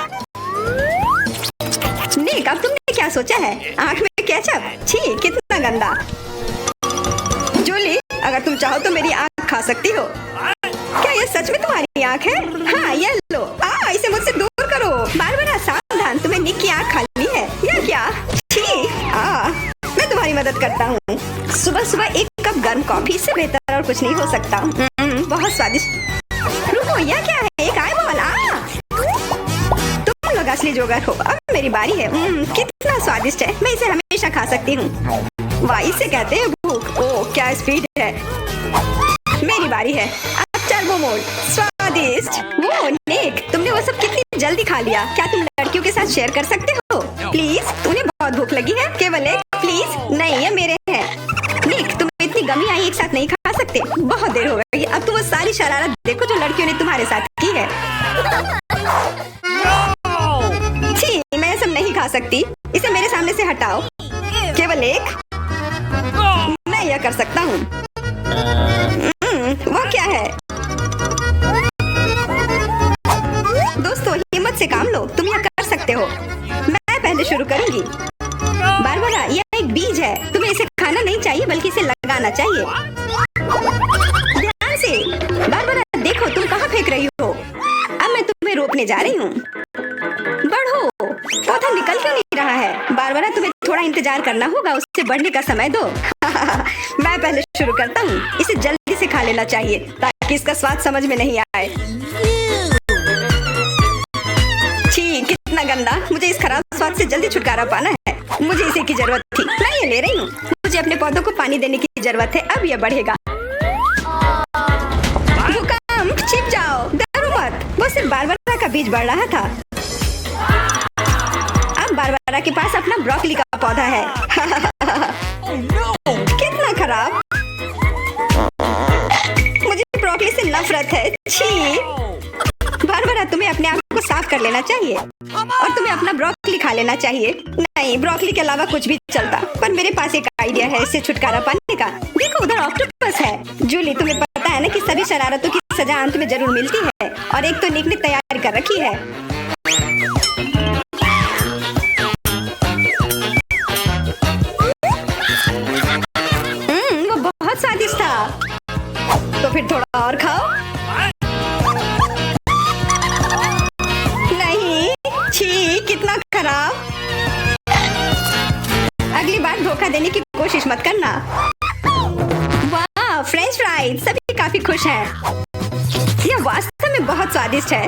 निक, अब तुमने क्या सोचा है? आंख में केचप? छी, कितना गंदा। जूली, अगर तुम चाहो तो मेरी आंख खा सकती हो। क्या ये सच में तुम्हारी आंख है? हाँ, ये लो। इसे मुझसे दूर करो। बारबरा सावधान, तुम्हें निक की आंख खाली है। यह क्या? छी। मैं तुम्हारी मदद करता हूँ। सुबह सुबह एक कप गर्म कॉफी से बेहतर और कुछ नहीं हो सकता। बहुत स्वादिष्ट। रुको, यह क्या है? एक आईबॉल। तुम लोग असली जोगर हो। अब मेरी बारी है। कितना स्वादिष्ट है। मैं इसे हमेशा खा सकती हूँ। वाह, इसे कहते हैं भूख। ओह, क्या स्पीड है। मेरी बारी है। अब टर्बो मोड। स्वादिष्ट। वो निक, तुमने वो सब कितनी जल्दी खा लिया। क्या तुम लड़कियों के साथ शेयर कर सकते हो? प्लीज, उन्हें बहुत भूख लगी है। केवल एक। प्लीज। नहीं, ये मेरे हैं। निक, तुम इतनी गमी आई एक साथ नहीं खा सकते। बहुत देर हो गई। अब तुम वो सारी शरारत देखो जो लड़कियों ने तुम्हारे साथ की है। छी, मैं सब नहीं खा सकती। इसे मेरे सामने से हटाओ। केवल एक। मैं यह कर सकता हूँ। वो क्या है? दोस्तों, हिम्मत से काम लो। तुम यह कर सकते हो। मैं पहले शुरू करूंगी। बारबरा, यह एक बीज है। तुम्हें इसे खाना नहीं चाहिए, बल्कि इसे लगाना चाहिए। ध्यान से। बारबरा, देखो तुम कहाँ फेंक रही हो। अब मैं तुम्हें रोकने जा रही हूँ। बढ़ो। पौधा निकल क्यों नहीं रहा है? बारबरा, तुम्हें थोड़ा इंतजार करना होगा। उसे बढ़ने का समय दो। मैं पहले शुरू करता हूँ। इसे जल्दी से खा लेना चाहिए ताकि इसका स्वाद समझ में नहीं आए। छी, कितना गंदा। मुझे इस खराब स्वाद से जल्दी छुटकारा पाना है। मुझे इसे की जरूरत थी। मैं ये ले रही हूँ। मुझे अपने पौधों को पानी देने की जरूरत है। अब यह बढ़ेगा। भूकंप, छिप जाओ। डरो मत। वो सिर्फ बारबरा का बीज बढ़ रहा था। अब बारबरा के पास अपना ब्रोकली का पौधा है। कितना खराब। मुझे ब्रोकली से नफरत है। छी। बारबरा, तुम्हें अपने आप को साफ कर लेना चाहिए और तुम्हें अपना ब्रोकली खा लेना चाहिए। नहीं, ब्रोकली के अलावा कुछ भी चलता, पर मेरे पास एक आइडिया है इससे छुटकारा पाने का। देखो उधर ऑक्टोपस है। जूली, तुम्हें पता है ना कि सभी शरारतों की सजा अंत में जरूर मिलती है, और एक तो निक ने तैयार कर रखी है। वो बहुत स्वादिष्ट था। तो फिर थोड़ा और खाओ। नहीं, छी, कितना खराब। अगली बार धोखा देने की कोशिश मत करना। वाह, फ्रेंच फ्राइज, सभी काफी खुश हैं। यह वास्तव में बहुत स्वादिष्ट है।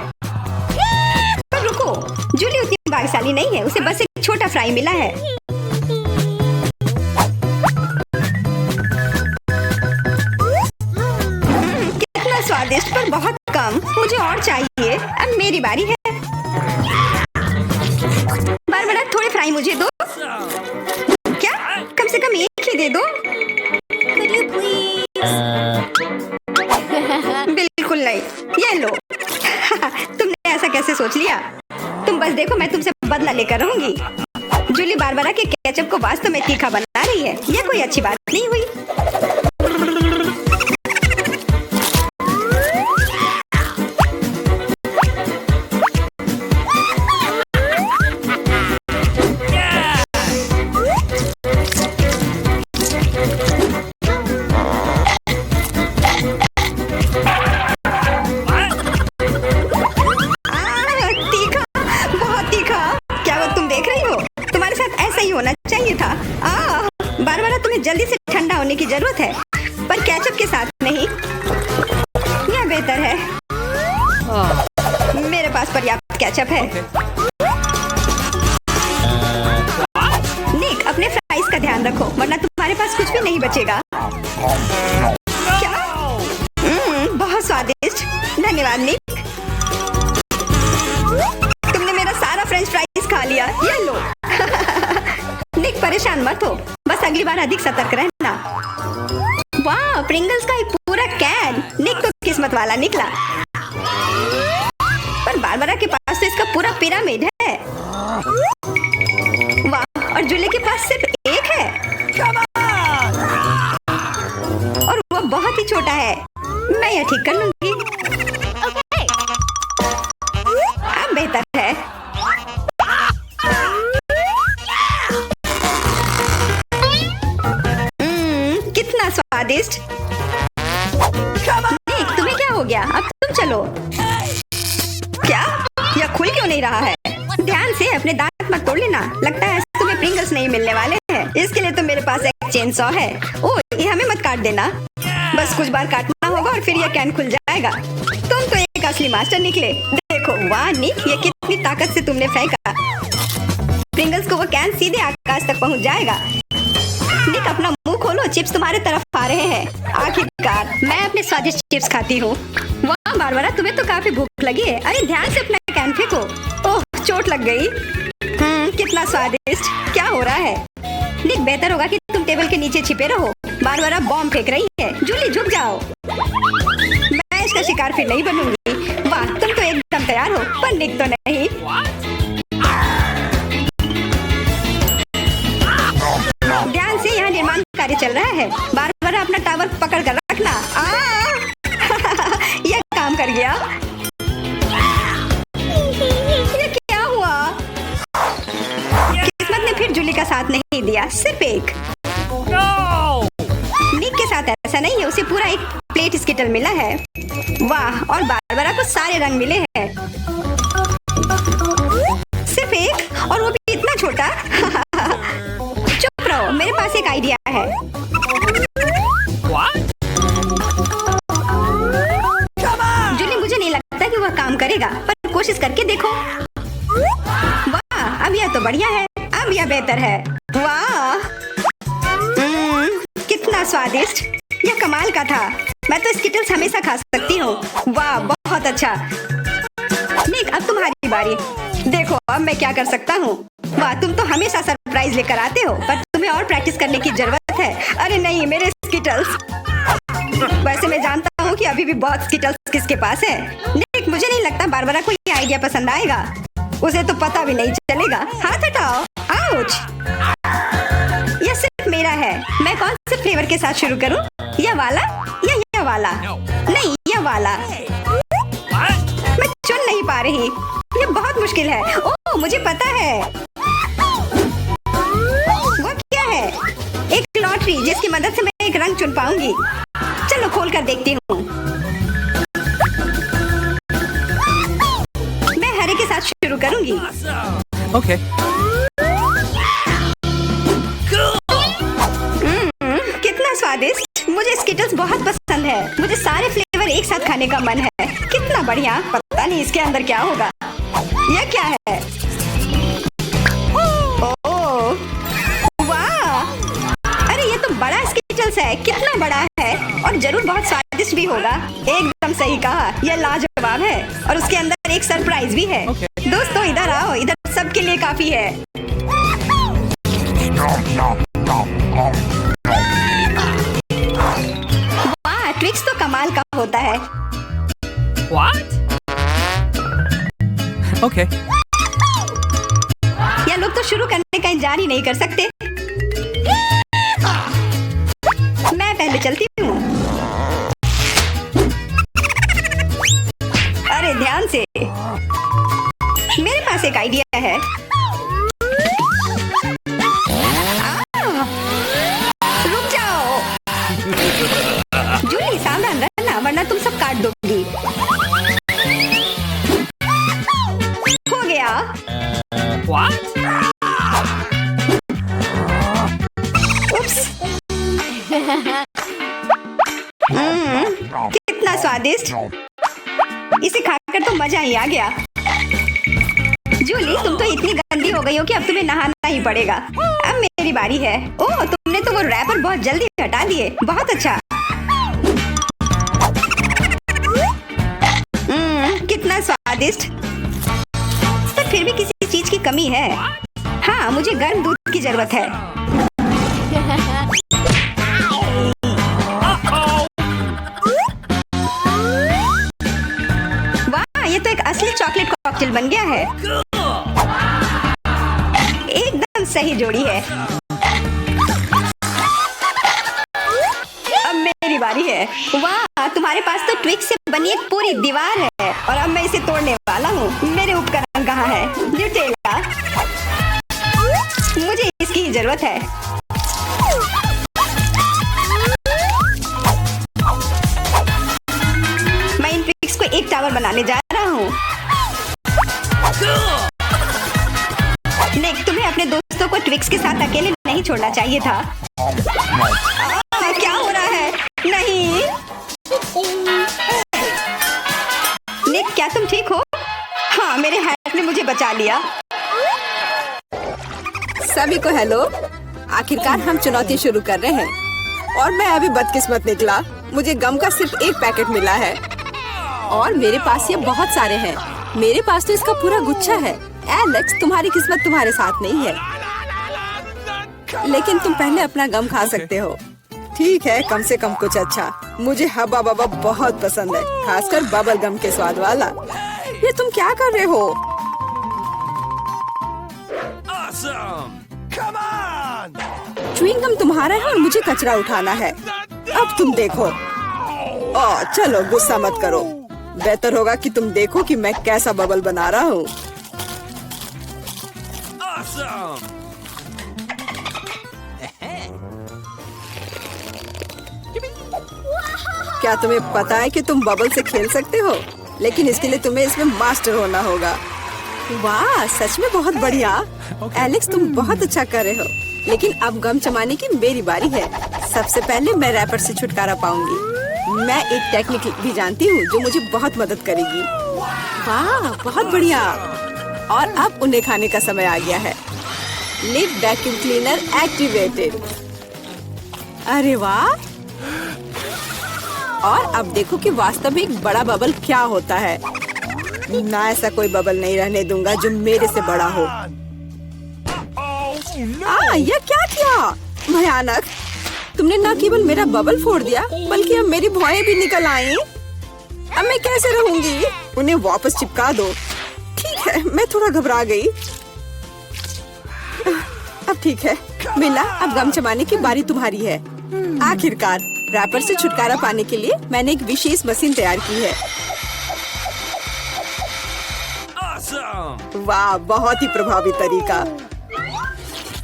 पर रुको, जूली उतनी भाग्यशाली नहीं है, उसे बस एक छोटा फ्राई मिला है। कितना स्वादिष्ट, पर बहुत कम। मुझे और चाहिए। अब मेरी बारी है। बारबरा, थोड़े फ्राई मुझे दो। क्या? कम से कम एक ही दे दो। बिल्कुल नहीं, ये लो। तुमने ऐसा कैसे सोच लिया? तुम बस देखो, मैं तुमसे बदला लेकर रहूंगी। जूली बारबरा के केचप को वास्तव में तीखा बना रही है। यह कोई अच्छी बात नहीं हुई। होना चाहिए था। बारबरा, तुम्हें जल्दी से ठंडा होने की जरूरत है, पर केचप के साथ नहीं। यह बेहतर है। मेरे पास पर्याप्त केचप है। निक, अपने फ्राइज का ध्यान रखो, वरना तुम्हारे पास कुछ भी नहीं बचेगा। क्या? बहुत स्वादिष्ट। धन्यवाद निक। तुमने मेरा सारा फ्रेंच फ्राइज खा लिया। ये लो। निक, परेशान मत हो, बस अगली बार अधिक सतर्क रहना। वाह, प्रिंगल्स का एक पूरा कैन। निक तो किस्मत वाला निकला। पर बारबरा के पास तो इसका पूरा पिरामिड है। वाह, और जूली के पास सिर्फ एक है, और वो बहुत ही छोटा है। मैं यह ठीक कर लूंगी। अब बेहतर है। कितना स्वादिष्ट। निक, तुम्हें क्या हो गया? अब तुम चलो। क्या? यह खुल क्यों नहीं रहा है? ध्यान से, अपने दांत मत तोड़ लेना। लगता है तुम्हें प्रिंगल्स नहीं मिलने वाले हैं। इसके लिए तो मेरे पास एक चेन सॉ है। ओह, ये हमें मत काट देना। बस कुछ बार काटना होगा और फिर यह कैन खुल जाएगा। तुम तो एक असली मास्टर निकले। देखो, वाह निक, ये कितनी ताकत से तुमने फेंका। प्रिंगल्स को वो कैन सीधे आकाश तक पहुंच जाएगा। निक, अपना मुंह खोलो, चिप्स तुम्हारे तरफ आ रहे हैं। आखिरकार मैं अपने स्वादिष्ट चिप्स खाती हूँ। वाह बारबरा, तुम्हें तो काफी भूख लगी है। अरे ध्यान से अपना कैन फेंको। ओह, चोट लग गई। कितना स्वादिष्ट। क्या हो रहा है? निक, बेहतर होगा कि तुम टेबल के नीचे छिपे रहो। बारबरा बॉम्ब फेंक रही है। जूली, झुक जाओ। मैं इसका शिकार फिर नहीं बनूंगी। वाह, तुम तो एकदम तैयार हो, पर निक तो नहीं। ध्यान से, यहाँ निर्माण कार्य चल रहा है। बारबरा, अपना टावर पकड़ कर रखना। यह काम कर गया। ये क्या हुआ? किस्मत ने फिर जूली का साथ नहीं दिया, सिर्फ एक। निक के साथ ऐसा नहीं है, उसे पूरा एक प्लेट स्किटल मिला है। वाह, और बारबरा को सारे रंग मिले हैं। सिर्फ एक, और वो भी इतना छोटा। चुप रहो, मेरे पास एक आइडिया है। जूली, मुझे नहीं लगता कि वह काम करेगा, पर कोशिश करके देखो। वाह, अब यह तो बढ़िया है। अब यह बेहतर है। वाह, कितना स्वादिष्ट। यह कमाल का था। मैं तो स्किटल्स हमेशा खा सकती हूँ। वाह, बहुत अच्छा। निक, अब तुम्हारी बारी। देखो अब मैं क्या कर सकता हूँ। वाह, तुम तो हमेशा सरप्राइज लेकर आते हो, पर तुम्हें तुम्हें और प्रैक्टिस करने की जरूरत है। अरे नहीं, मेरे स्किटल्स। वैसे मैं जानता हूँ कि अभी भी बहुत स्किटल्स किसके पास है। निक, मुझे नहीं लगता बारबरा को ये आइडिया पसंद आएगा। उसे तो पता भी नहीं चलेगा। हाथ हटाओ। आउच! यह सिर्फ मेरा है। मैं कौन से फ्लेवर के साथ शुरू करूँ? यह वाला या यह वाला? नहीं, यह वाला। मैं चुन नहीं पा रही। ये बहुत मुश्किल है। ओह, मुझे पता है। वो क्या है? एक लॉटरी जिसकी मदद से मैं एक रंग चुन पाऊंगी। चलो खोल कर देखती हूँ। मैं हरे के साथ शुरू करूंगी। Okay. कितना स्वादिष्ट। मुझे स्किटल्स बहुत पसंद है। मुझे सारे फ्लेवर एक साथ खाने का मन है। कितना बढ़िया। पता नहीं इसके अंदर क्या होगा। यह क्या है? ओह, वाह! अरे ये तो बड़ा स्किटल्स है। कितना बड़ा है और जरूर बहुत स्वादिष्ट भी होगा। एकदम सही कहा। यह लाजवाब है और उसके अंदर एक सरप्राइज भी है। दोस्तों इधर आओ। इधर सबके लिए काफी है। वाह, ट्विक्स तो कमाल का होता है। What? Okay. ये लोग तो शुरू करने का इंतजार ही नहीं कर सकते। मैं पहले चलती हूँ। अरे ध्यान से। मेरे पास एक आइडिया है। रुक जाओ। जूली, सावधान रहना वरना तुम सब काट दोगी। हो गया। What? उप्स। कितना स्वादिष्ट। इसे खाकर तो मजा ही आ गया। जूली, तुम तो इतनी गंदी हो गई हो कि अब तुम्हें नहाना ही पड़ेगा। अब मेरी बारी है। ओह, तुमने तो वो रैपर बहुत जल्दी हटा दिए। बहुत अच्छा। कितना स्वादिष्ट। पर फिर भी किसी चीज की कमी है। हाँ, मुझे गर्म दूध की जरूरत है। वाह, ये तो एक असली चॉकलेट कॉकटेल बन गया है। एकदम सही जोड़ी है। अब मेरी बारी है। वाह, तुम्हारे पास तो ट्विक्स से बनी एक पूरी दीवार है और अब मैं इसे तोड़ने वाला हूँ। मेरे उपकरण कहाँ है? न्यूटेला। मुझे इसकी ही जरूरत है। मैं इन ट्विक्स को एक टावर बनाने जा रहा हूँ। निक, तुम्हें अपने दोस्तों को ट्विक्स के साथ अकेले नहीं छोड़ना चाहिए था। क्या हो रहा है? नहीं। निक, क्या तुम ठीक हो? हाँ, मेरे हैट ने मुझे बचा लिया। सभी को हेलो। आखिरकार हम चुनौती शुरू कर रहे हैं और मैं अभी बदकिस्मत निकला। मुझे गम का सिर्फ एक पैकेट मिला है और मेरे पास ये बहुत सारे हैं। मेरे पास तो इसका पूरा गुच्छा है। एलेक्स, तुम्हारी किस्मत तुम्हारे साथ नहीं है, लेकिन तुम पहले अपना गम खा सकते हो। ठीक है, कम से कम कुछ अच्छा। मुझे हब्बा बब्बा बहुत पसंद है, खासकर बबल गम के स्वाद वाला। ये तुम क्या कर रहे हो? Awesome! Come on! Chewing gum तुम्हारा है और मुझे कचरा उठाना है। अब तुम देखो। चलो गुस्सा मत करो। बेहतर होगा कि तुम देखो कि मैं कैसा बबल बना रहा हूँ। Awesome! क्या तुम्हें पता है कि तुम बबल से खेल सकते हो? लेकिन इसके लिए तुम्हें इसमें मास्टर होना होगा। वाह, सच में बहुत बढ़िया। एलेक्स, तुम बहुत अच्छा कर रहे हो। लेकिन अब गम चबाने की मेरी बारी है। सबसे पहले मैं रैपर से छुटकारा पाऊंगी। मैं एक टेक्निक भी जानती हूँ जो मुझे बहुत मदद करेगी। वाह, बहुत बढ़िया। और अब उन्हें खाने का समय आ गया है। Lid vacuum cleaner activated. अरे वाह। और अब देखो कि वास्तव में एक बड़ा बबल क्या होता है। ना, ऐसा कोई बबल नहीं रहने दूंगा जो मेरे से बड़ा हो। यह क्या किया? भयानक! तुमने न केवल मेरा बबल फोड़ दिया बल्कि अब मेरी भौएं भी निकल आई। अब मैं कैसे रहूंगी? उन्हें वापस चिपका दो। ठीक है, मैं थोड़ा घबरा गई। अब ठीक है मिला, अब गम जमाने की बारी तुम्हारी है। आखिरकार रैपर से छुटकारा पाने के लिए मैंने एक विशेष मशीन तैयार की है। Awesome! वाह, बहुत ही प्रभावी तरीका।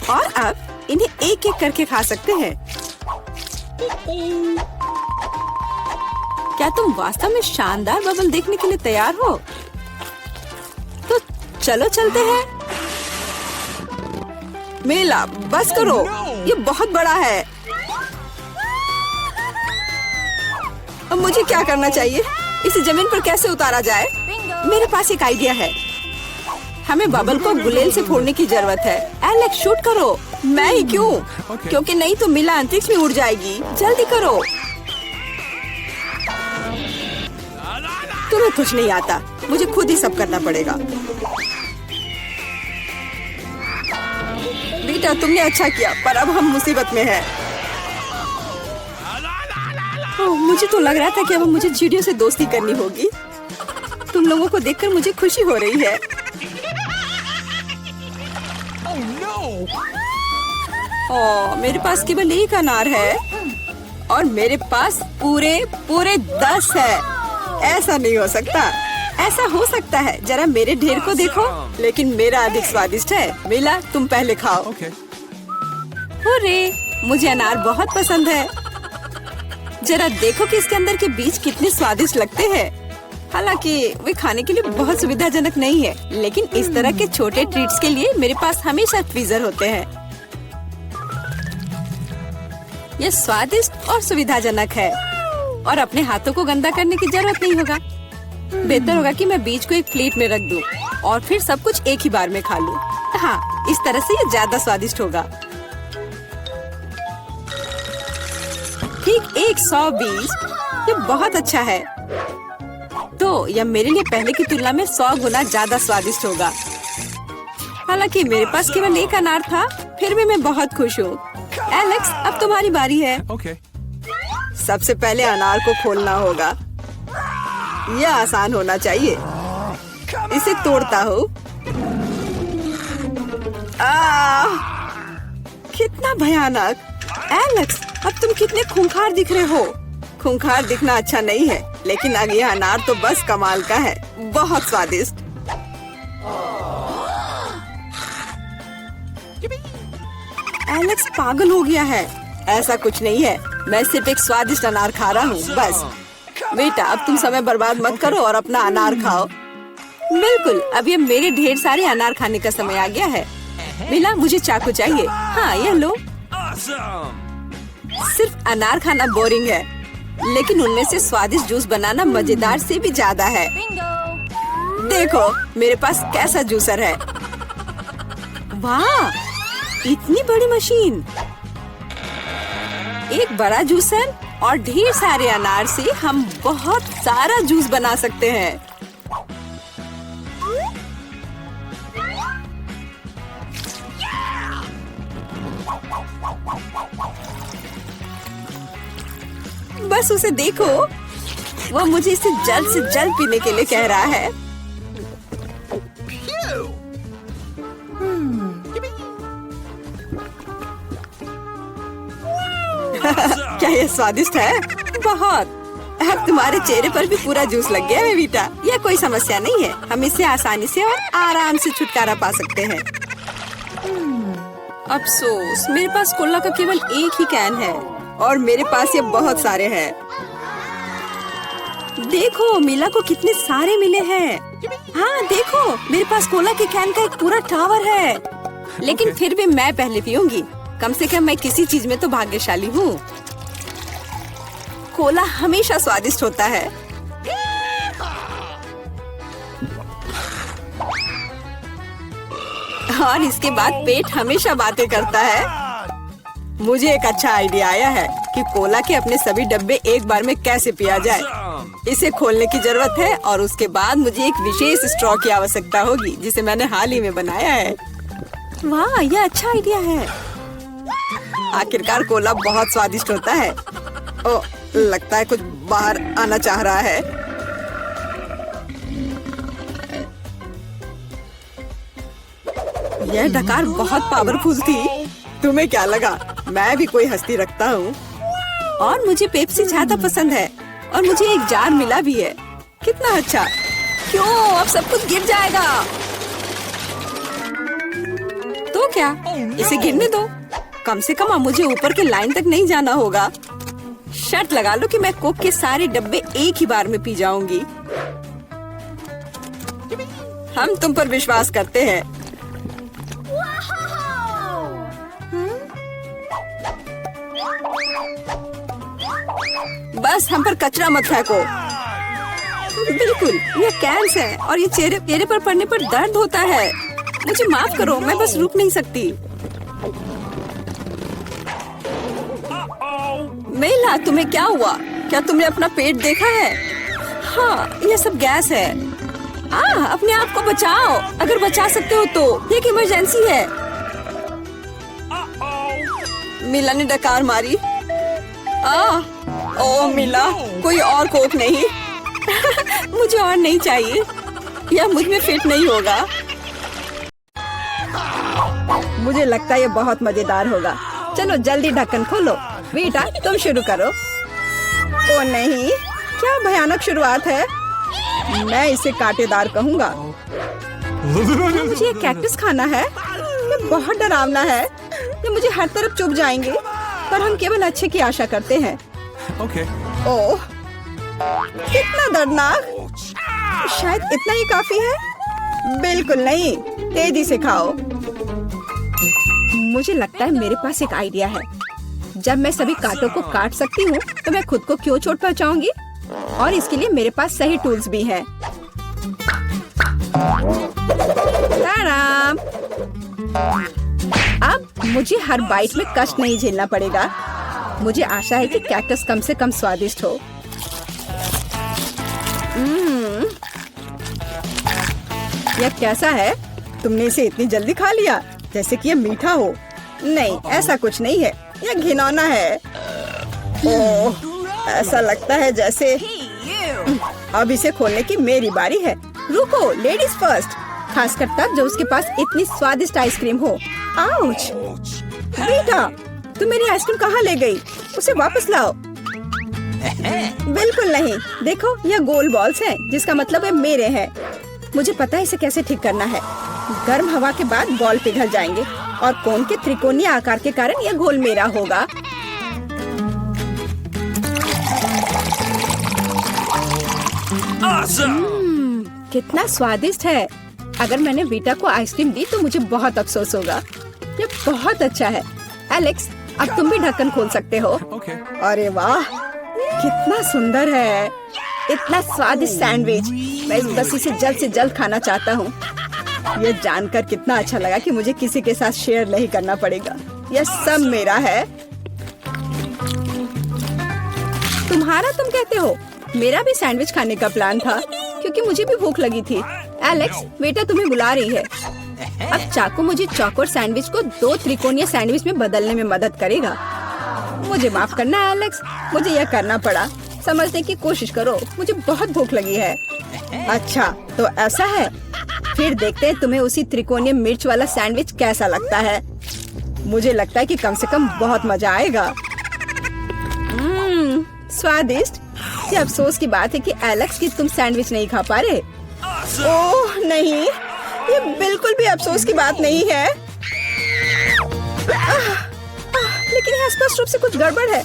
और अब इन्हें एक एक करके खा सकते हैं। क्या तुम वास्तव में शानदार बबल देखने के लिए तैयार हो? तो चलो चलते हैं। मेला, बस करो, ये बहुत बड़ा है। अब मुझे क्या करना चाहिए? इसे जमीन पर कैसे उतारा जाए? मेरे पास एक आइडिया है। हमें बबल को गुलेल से फोड़ने की जरूरत है। एलेक्स, शूट करो। मैं ही क्यों? क्योंकि नहीं तो मिला अंतरिक्ष में उड़ जाएगी। जल्दी करो। तुम्हें कुछ नहीं आता, मुझे खुद ही सब करना पड़ेगा। बेटा, तुमने अच्छा किया, पर अब हम मुसीबत में हैं। ओह, मुझे तो लग रहा था कि अब मुझे चिड़ियों से दोस्ती करनी होगी। तुम लोगों को देखकर मुझे खुशी हो रही है। ओह, मेरे पास केवल एक अनार है और मेरे पास पूरे 10 है। ऐसा नहीं हो सकता। ऐसा हो सकता है, जरा मेरे ढेर को देखो, लेकिन मेरा अधिक स्वादिष्ट है। मिला, तुम पहले खाओ। अरे, मुझे अनार बहुत पसंद है। जरा देखो कि इसके अंदर के बीज कितने स्वादिष्ट लगते हैं। हालांकि वे खाने के लिए बहुत सुविधाजनक नहीं है, लेकिन इस तरह के छोटे ट्रीट्स के लिए मेरे पास हमेशा फ्रीजर होते हैं। यह स्वादिष्ट और सुविधाजनक है और अपने हाथों को गंदा करने की जरूरत नहीं होगा। बेहतर होगा कि मैं बीज को एक प्लेट में रख दूं और फिर सब कुछ एक ही बार में खा लूं। हाँ, इस तरह से ये ज्यादा स्वादिष्ट होगा। ठीक 120, ये बहुत अच्छा है। तो यह मेरे लिए पहले की तुलना में 100 गुना ज्यादा स्वादिष्ट होगा। हालांकि मेरे पास केवल एक अनार था, फिर भी मैं बहुत खुश हूँ। एलेक्स, अब तुम्हारी बारी है। Okay. सबसे पहले अनार को खोलना होगा। यह आसान होना चाहिए। इसे तोड़ता हूँ। कितना भयानक! एलेक्स, अब तुम कितने खूंखार दिख रहे हो। खूंखार दिखना अच्छा नहीं है, लेकिन अब यह अनार तो बस कमाल का है। बहुत स्वादिष्ट। एलेक्स पागल हो गया है। ऐसा कुछ नहीं है, मैं सिर्फ एक स्वादिष्ट अनार खा रहा हूँ, बस। बेटा, अब तुम समय बर्बाद मत करो और अपना अनार खाओ। बिल्कुल, अब ये मेरे ढेर सारे अनार खाने का समय आ गया है। मिला, मुझे चाकू चाहिए। हाँ, यह लो। Awesome! सिर्फ अनार खाना बोरिंग है, लेकिन उनमें से स्वादिष्ट जूस बनाना मजेदार से भी ज्यादा है। देखो मेरे पास कैसा जूसर है। वाह, इतनी बड़ी मशीन! एक बड़ा जूसर और ढेर सारे अनार से हम बहुत सारा जूस बना सकते हैं। बस उसे देखो, वह मुझे इसे जल्द से जल्द पीने के लिए कह रहा है। क्या ये स्वादिष्ट है? बहुत। अब तुम्हारे चेहरे पर भी पूरा जूस लग गया है बेटा। यह कोई समस्या नहीं है, हम इससे आसानी से और आराम से छुटकारा पा सकते हैं। अफसोस, मेरे पास कोला का केवल एक ही कैन है और मेरे पास ये बहुत सारे हैं। देखो मिला को कितने सारे मिले हैं। हाँ देखो, मेरे पास कोला के कैन का एक पूरा टावर है। लेकिन फिर भी मैं पहले पीऊंगी। कम से कम मैं किसी चीज में तो भाग्यशाली हूँ। कोला हमेशा स्वादिष्ट होता है। और इसके बाद पेट हमेशा बातें करता है। मुझे एक अच्छा आइडिया आया है कि कोला के अपने सभी डब्बे एक बार में कैसे पिया जाए। इसे खोलने की जरूरत है और उसके बाद मुझे एक विशेष स्ट्रॉ की आवश्यकता होगी, जिसे मैंने हाल ही में बनाया है। वाह, ये अच्छा आइडिया है। आखिरकार कोला बहुत स्वादिष्ट होता है। ओ, लगता है कुछ बाहर आना चाह रहा है। यह डकार बहुत पावरफुल थी। तुम्हें क्या लगा मैं भी कोई हस्ती रखता हूँ? और मुझे पेप्सी ज्यादा पसंद है और मुझे एक जार मिला भी है। कितना अच्छा। क्यों, अब सब कुछ गिर जाएगा। तो क्या, इसे गिरने दो। कम से कम अब मुझे ऊपर के लाइन तक नहीं जाना होगा। शर्त लगा लो कि मैं कोक के सारे डब्बे एक ही बार में पी जाऊंगी। हम तुम पर विश्वास करते हैं। बस हम पर कचरा मत फेंको। बिल्कुल, ये कैंस है और ये चेहरे पर पड़ने पर दर्द होता है। मुझे माफ करो, मैं बस रुक नहीं सकती। मेला, तुम्हें क्या हुआ? क्या तुमने अपना पेट देखा है? हाँ, ये सब गैस है। अपने आप को बचाओ, अगर बचा सकते हो तो। एक इमरजेंसी है। मिला ने डकार मारी। ओ मिला, कोई और कोक नहीं। मुझे और नहीं चाहिए, यह मुझ में फिट नहीं होगा। मुझे लगता है ये बहुत मजेदार होगा। चलो जल्दी ढक्कन खोलो। बेटा, तुम शुरू करो। ओ नहीं, क्या भयानक शुरुआत है। मैं इसे कांटेदार कहूँगा। मुझे ये कैक्टस खाना है। ये बहुत डरावना है। ये मुझे हर तरफ चुभ जाएंगे, पर हम केवल अच्छे की आशा करते हैं। Okay. ओह, कितना दर्दनाक। शायद इतना ही काफी है। बिल्कुल नहीं, तेजी से खाओ। मुझे लगता है मेरे पास एक आइडिया है। जब मैं सभी कांटों को काट सकती हूँ, तो मैं खुद को क्यों चोट पहुँचाऊंगी? और इसके लिए मेरे पास सही टूल्स भी हैं। ताराम! अब मुझे हर बाइट में कष्ट नहीं झेलना पड़ेगा। मुझे आशा है कि कैक्टस कम से कम स्वादिष्ट हो। यह कैसा है? तुमने इसे इतनी जल्दी खा लिया, जैसे कि यह मीठा हो। नहीं, ऐसा कुछ नहीं है। यह घिनौना है। ओह, ऐसा लगता है जैसे। अब इसे खोलने की मेरी बारी है। रुको, लेडीज फर्स्ट। खासकर तब जब उसके पास इतनी स्वादिष्ट आइसक्रीम हो। आउच! बेटा, तुम मेरी आइसक्रीम कहाँ ले गई? उसे वापस लाओ। बिल्कुल नहीं। देखो, यह गोल बॉल्स हैं, जिसका मतलब है मेरे हैं। मुझे पता है इसे कैसे ठीक करना है। गर्म हवा के बाद बॉल पिघल जाएंगे और कोन के त्रिकोणीय आकार के कारण यह घोल मेरा होगा। Awesome. कितना स्वादिष्ट है। अगर मैंने बीटा को आइसक्रीम दी तो मुझे बहुत अफसोस होगा। ये बहुत अच्छा है। एलेक्स, अब तुम भी ढक्कन खोल सकते हो। Okay. अरे वाह, कितना सुंदर है। इतना स्वादिष्ट सैंडविच। मैं बस इसे जल्द से जल्द खाना चाहता हूँ। यह जानकर कितना अच्छा लगा कि मुझे किसी के साथ शेयर नहीं करना पड़ेगा। यह सब मेरा है। तुम्हारा तुम कहते हो? मेरा भी सैंडविच खाने का प्लान था, क्योंकि मुझे भी भूख लगी थी। एलेक्स, बेटा तुम्हें बुला रही है। अब चाकू मुझे चौकोर सैंडविच को 2 त्रिकोणीय सैंडविच में बदलने में मदद करेगा। मुझे माफ करना एलेक्स, मुझे यह करना पड़ा। समझने की कोशिश करो, मुझे बहुत भूख लगी है। अच्छा, तो ऐसा है। फिर देखते हैं तुम्हें उसी त्रिकोणीय मिर्च वाला सैंडविच कैसा लगता है। मुझे लगता है कि कम से कम बहुत मजा आएगा। स्वादिष्ट। ये अफसोस की बात है कि एलेक्स की तुम सैंडविच नहीं खा पा रहे। ओह नहीं, ये बिल्कुल भी अफसोस की बात नहीं है। लेकिन यहाँ स्पष्ट रूप से कुछ गड़बड़ है।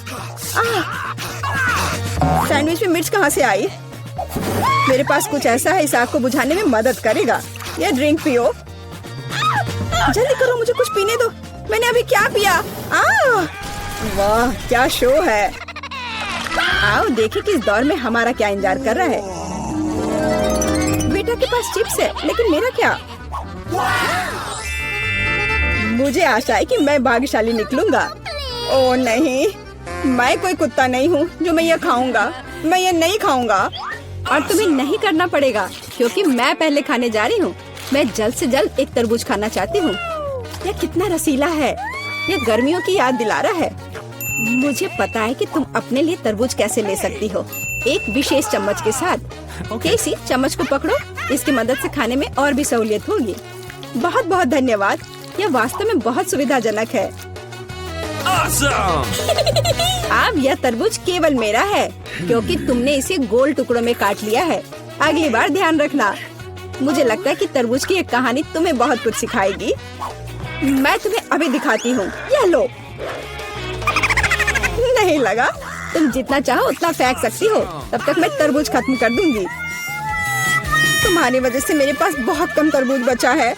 सैंडविच में मिर्च कहाँ से आई? मेरे पास कुछ ऐसा है, इस आग को बुझाने में मदद करेगा। ये ड्रिंक पियो। जल्दी करो, मुझे कुछ पीने दो। मैंने अभी क्या पिया? वाह, क्या शो है। आओ देखें कि इस दौर में हमारा क्या इंतजार कर रहा है। बेटा के पास चिप्स है, लेकिन मेरा क्या? मुझे आशा है कि मैं भाग्यशाली निकलूंगा। ओ नहीं, मैं कोई कुत्ता नहीं हूँ जो मैं ये खाऊंगा। मैं ये नहीं खाऊंगा। और तुम्हें नहीं करना पड़ेगा, क्योंकि मैं पहले खाने जा रही हूँ। मैं जल्द से जल्द एक तरबूज खाना चाहती हूँ। यह कितना रसीला है। यह गर्मियों की याद दिला रहा है। मुझे पता है कि तुम अपने लिए तरबूज कैसे ले सकती हो, एक विशेष चम्मच के साथ। केसी, चम्मच को पकड़ो। इसकी मदद से खाने में और भी सहूलियत होगी। बहुत बहुत धन्यवाद। यह वास्तव में बहुत सुविधाजनक है। Awesome! अब यह तरबूज केवल मेरा है, क्योंकि तुमने इसे गोल टुकड़ों में काट लिया है। अगली बार ध्यान रखना। मुझे लगता है कि तरबूज की एक कहानी तुम्हें बहुत कुछ सिखाएगी। मैं तुम्हें अभी दिखाती हूँ। यह लो। नहीं लगा? तुम जितना चाहो उतना फेंक सकती हो। तब तक मैं तरबूज खत्म कर दूंगी। तुम्हारी वजह से मेरे पास बहुत कम तरबूज बचा है,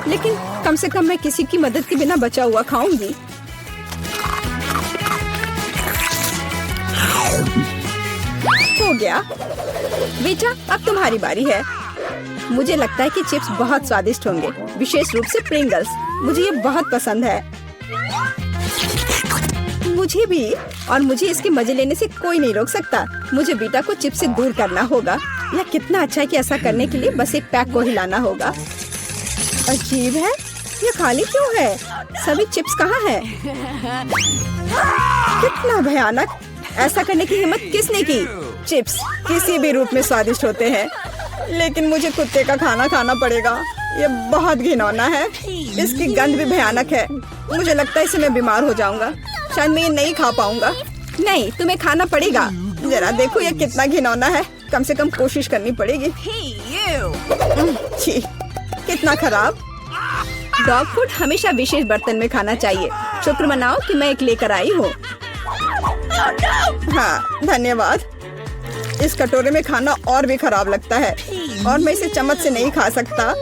लेकिन कम से कम मैं किसी की मदद के बिना बचा हुआ खाऊंगी। हो गया। बेटा, अब तुम्हारी बारी है। मुझे लगता है कि चिप्स बहुत स्वादिष्ट होंगे, विशेष रूप से प्रिंगल्स। मुझे ये बहुत पसंद है। मुझे भी, और मुझे इसके मजे लेने से कोई नहीं रोक सकता। मुझे बीटा को चिप्स से दूर करना होगा। यह कितना अच्छा है कि ऐसा करने के लिए बस एक पैक को हिलाना होगा। अजीब है, ये खाली क्यों है? सभी चिप्स कहाँ हैं? कितना भयानक! ऐसा करने की हिम्मत किसने की? चिप्स किसी भी रूप में स्वादिष्ट होते हैं, लेकिन मुझे कुत्ते का खाना खाना पड़ेगा। ये बहुत घिनौना है। इसकी गंध भी भयानक है। मुझे लगता है इससे मैं बीमार हो जाऊंगा। शायद मैं ये नहीं खा पाऊंगा। नहीं, तुम्हें खाना पड़ेगा। जरा देखो ये कितना घिनौना है। कम से कम कोशिश करनी पड़ेगी। छी, कितना खराब। डॉग फूड हमेशा विशेष बर्तन में खाना चाहिए। शुक्र मनाओ कि मैं एक लेकर आई हूँ। हाँ, धन्यवाद। इस कटोरे में खाना और भी खराब लगता है, और मैं इसे चम्मच से नहीं खा सकता।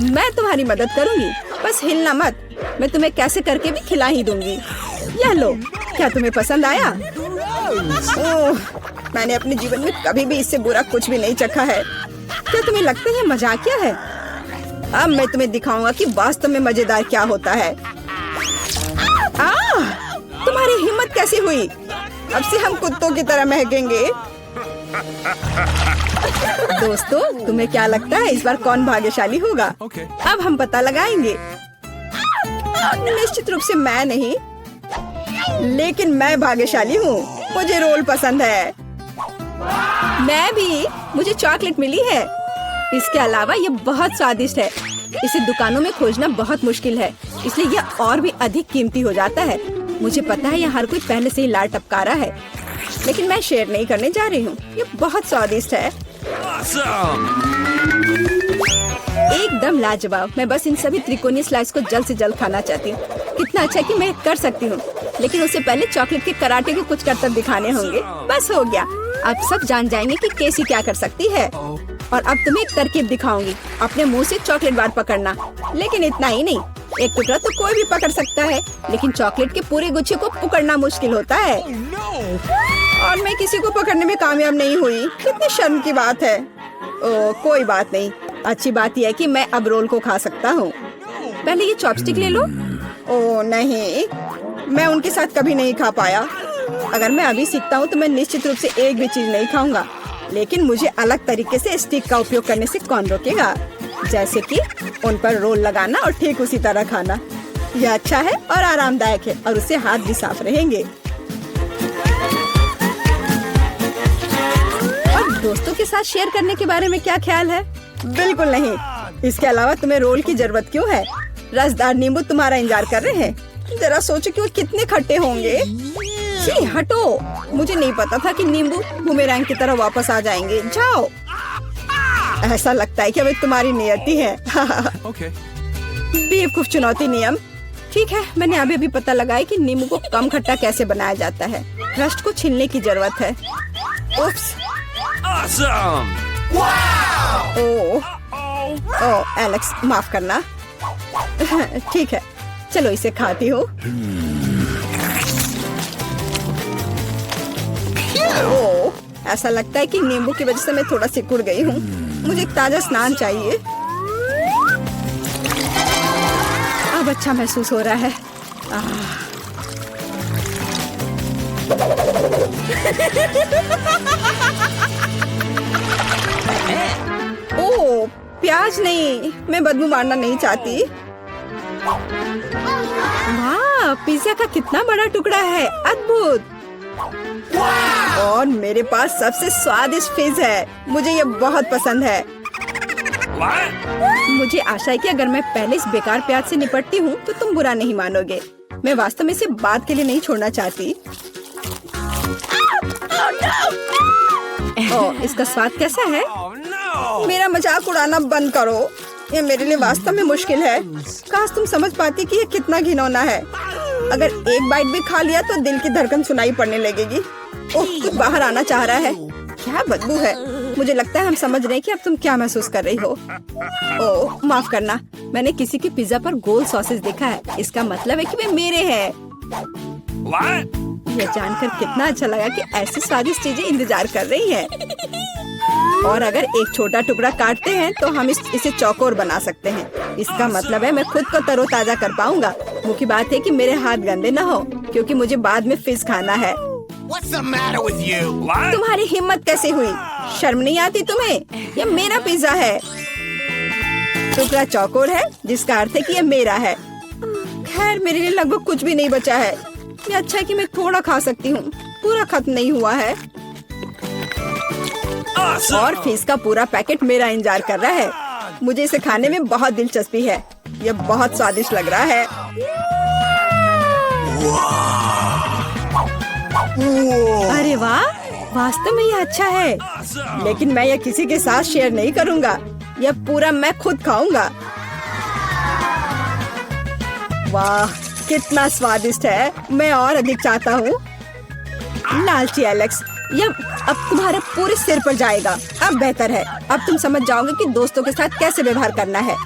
मैं तुम्हारी मदद करूंगी, बस हिलना मत। मैं तुम्हें कैसे करके भी खिला ही दूंगी। यह लो। क्या तुम्हें पसंद आया? ओह, मैंने अपने जीवन में कभी भी इससे बुरा कुछ भी नहीं चखा है। क्या तुम्हें लगता है मजाकिया है? अब मैं तुम्हें दिखाऊंगा कि वास्तव में मजेदार क्या होता है। तुम्हारी हिम्मत कैसी हुई? अब से हम कुत्तों की तरह महकेंगे। दोस्तों, तुम्हें क्या लगता है इस बार कौन भाग्यशाली होगा? अब हम पता लगाएंगे। निश्चित रूप से मैं नहीं, लेकिन मैं भाग्यशाली हूँ। मुझे रोल पसंद है। मैं भी। मुझे चॉकलेट मिली है। इसके अलावा ये बहुत स्वादिष्ट है। इसे दुकानों में खोजना बहुत मुश्किल है, इसलिए यह और भी अधिक कीमती हो जाता है। मुझे पता है यहाँ हर कोई पहले से ही लार टपका रहा है, लेकिन मैं शेयर नहीं करने जा रही हूँ। ये बहुत स्वादिष्ट है। Awesome! एकदम लाजवाब। मैं बस इन सभी त्रिकोणीय स्लाइस को जल्द से जल्द खाना चाहती हूँ। कितना अच्छा है कि मैं कर सकती हूँ, लेकिन उससे पहले चॉकलेट के कराटे के कुछ करतब दिखाने होंगे। बस हो गया। अब सब जान जाएंगे कि केसी क्या कर सकती है। और अब तुम्हें एक तरकीब दिखाऊंगी। अपने मुंह से चॉकलेट बार पकड़ना, लेकिन इतना ही नहीं। एक टुकड़ा तो कोई भी पकड़ सकता है, लेकिन चॉकलेट के पूरे गुच्छे को पकड़ना मुश्किल होता है। और मैं किसी को पकड़ने में कामयाब नहीं हुई। कितनी शर्म की बात है। ओह, कोई बात नहीं। अच्छी बात यह है कि मैं अब रोल को खा सकता हूँ। पहले ये चॉपस्टिक ले लो। ओह नहीं, मैं उनके साथ कभी नहीं खा पाया। अगर मैं अभी सीखता हूँ तो मैं निश्चित रूप से एक भी चीज नहीं खाऊंगा, लेकिन मुझे अलग तरीके से स्टिक का उपयोग करने से कौन रोकेगा? जैसे कि उन पर रोल लगाना और ठीक उसी तरह खाना। यह अच्छा है और आरामदायक है, और उससे हाथ भी साफ रहेंगे। और दोस्तों के साथ शेयर करने के बारे में क्या ख्याल है? बिल्कुल नहीं। इसके अलावा तुम्हें रोल की जरूरत क्यों है? रसदार नींबू तुम्हारा इंतजार कर रहे हैं। जरा सोचो कि वो कितने खट्टे होंगे। छी, हटो। मुझे नहीं पता था कि नींबू बूमेरैंग की तरह वापस आ जाएंगे। जाओ। ऐसा लगता है कि अब तुम्हारी नियति है। बेवकूफ चुनौती नियम। ठीक है, मैंने अभी भी पता लगाया कि नींबू को कम खट्टा कैसे बनाया जाता है। रस्ट को छीलने की जरूरत है। उप्स। Awesome! ओह, एलेक्स, माफ करना। ठीक है, चलो इसे खाती हूँ। ओह, ऐसा लगता है कि नींबू की वजह से मैं थोड़ा सिकुड़ गई हूँ। मुझे एक ताजा स्नान चाहिए। अब अच्छा महसूस हो रहा है। ओह, प्याज नहीं। मैं बदबू मारना नहीं चाहती। वाह, पिज्जा का कितना बड़ा टुकड़ा है, अद्भुत। और मेरे पास सबसे स्वादिष्ट फिज है, मुझे ये बहुत पसंद है। What? मुझे आशा है कि अगर मैं पहले इस बेकार प्याज से निपटती हूँ तो तुम बुरा नहीं मानोगे। मैं वास्तव में इसे बात के लिए नहीं छोड़ना चाहती। ओह, इसका स्वाद कैसा है? Oh no! मेरा मजाक उड़ाना बंद करो, ये मेरे लिए वास्तव में मुश्किल है। काश तुम समझ पाती कि ये कितना घिनौना है। अगर एक बाइट भी खा लिया तो दिल की धड़कन सुनाई पड़ने लगेगी। ओह, कुछ बाहर आना चाह रहा है। क्या बदबू है। मुझे लगता है हम समझ रहे हैं कि अब तुम क्या महसूस कर रही हो। ओह, माफ करना, मैंने किसी के पिज्जा पर गोल सॉसेस देखा है। इसका मतलब है कि वे मेरे हैं। What? यह जानकर कितना अच्छा लगा कि ऐसी स्वादिष्ट चीजें इंतजार कर रही हैं। और अगर एक छोटा टुकड़ा काटते हैं तो हम इसे चौकोर बना सकते हैं। इसका मतलब है मैं खुद को तरोताजा कर पाऊंगा। मुख्य बात है कि मेरे हाथ गंदे न हो, क्योंकि मुझे बाद में फिज खाना है। What's the matter with you? What? तुम्हारी हिम्मत कैसे हुई? शर्म नहीं आती तुम्हें? ये मेरा पिज्जा है। टुकड़ा चौकोर है, जिसका अर्थ है कि ये मेरा है। खैर, मेरे लिए लगभग कुछ भी नहीं बचा है। ये अच्छा है कि मैं थोड़ा खा सकती हूँ, पूरा खत्म नहीं हुआ है। Awesome! और फिज का पूरा पैकेट मेरा इंतजार कर रहा है। मुझे इसे खाने में बहुत दिलचस्पी है। यह बहुत स्वादिष्ट लग रहा है। अरे वाह, वास्तव में यह अच्छा है। Awesome! लेकिन मैं यह किसी के साथ शेयर नहीं करूंगा। यह पूरा मैं खुद खाऊंगा। वाह, कितना स्वादिष्ट है। मैं और अधिक चाहता हूँ। लालची एलेक्स, यह अब तुम्हारे पूरे सिर पर जाएगा। अब बेहतर है, अब तुम समझ जाओगे कि दोस्तों के साथ कैसे व्यवहार करना है।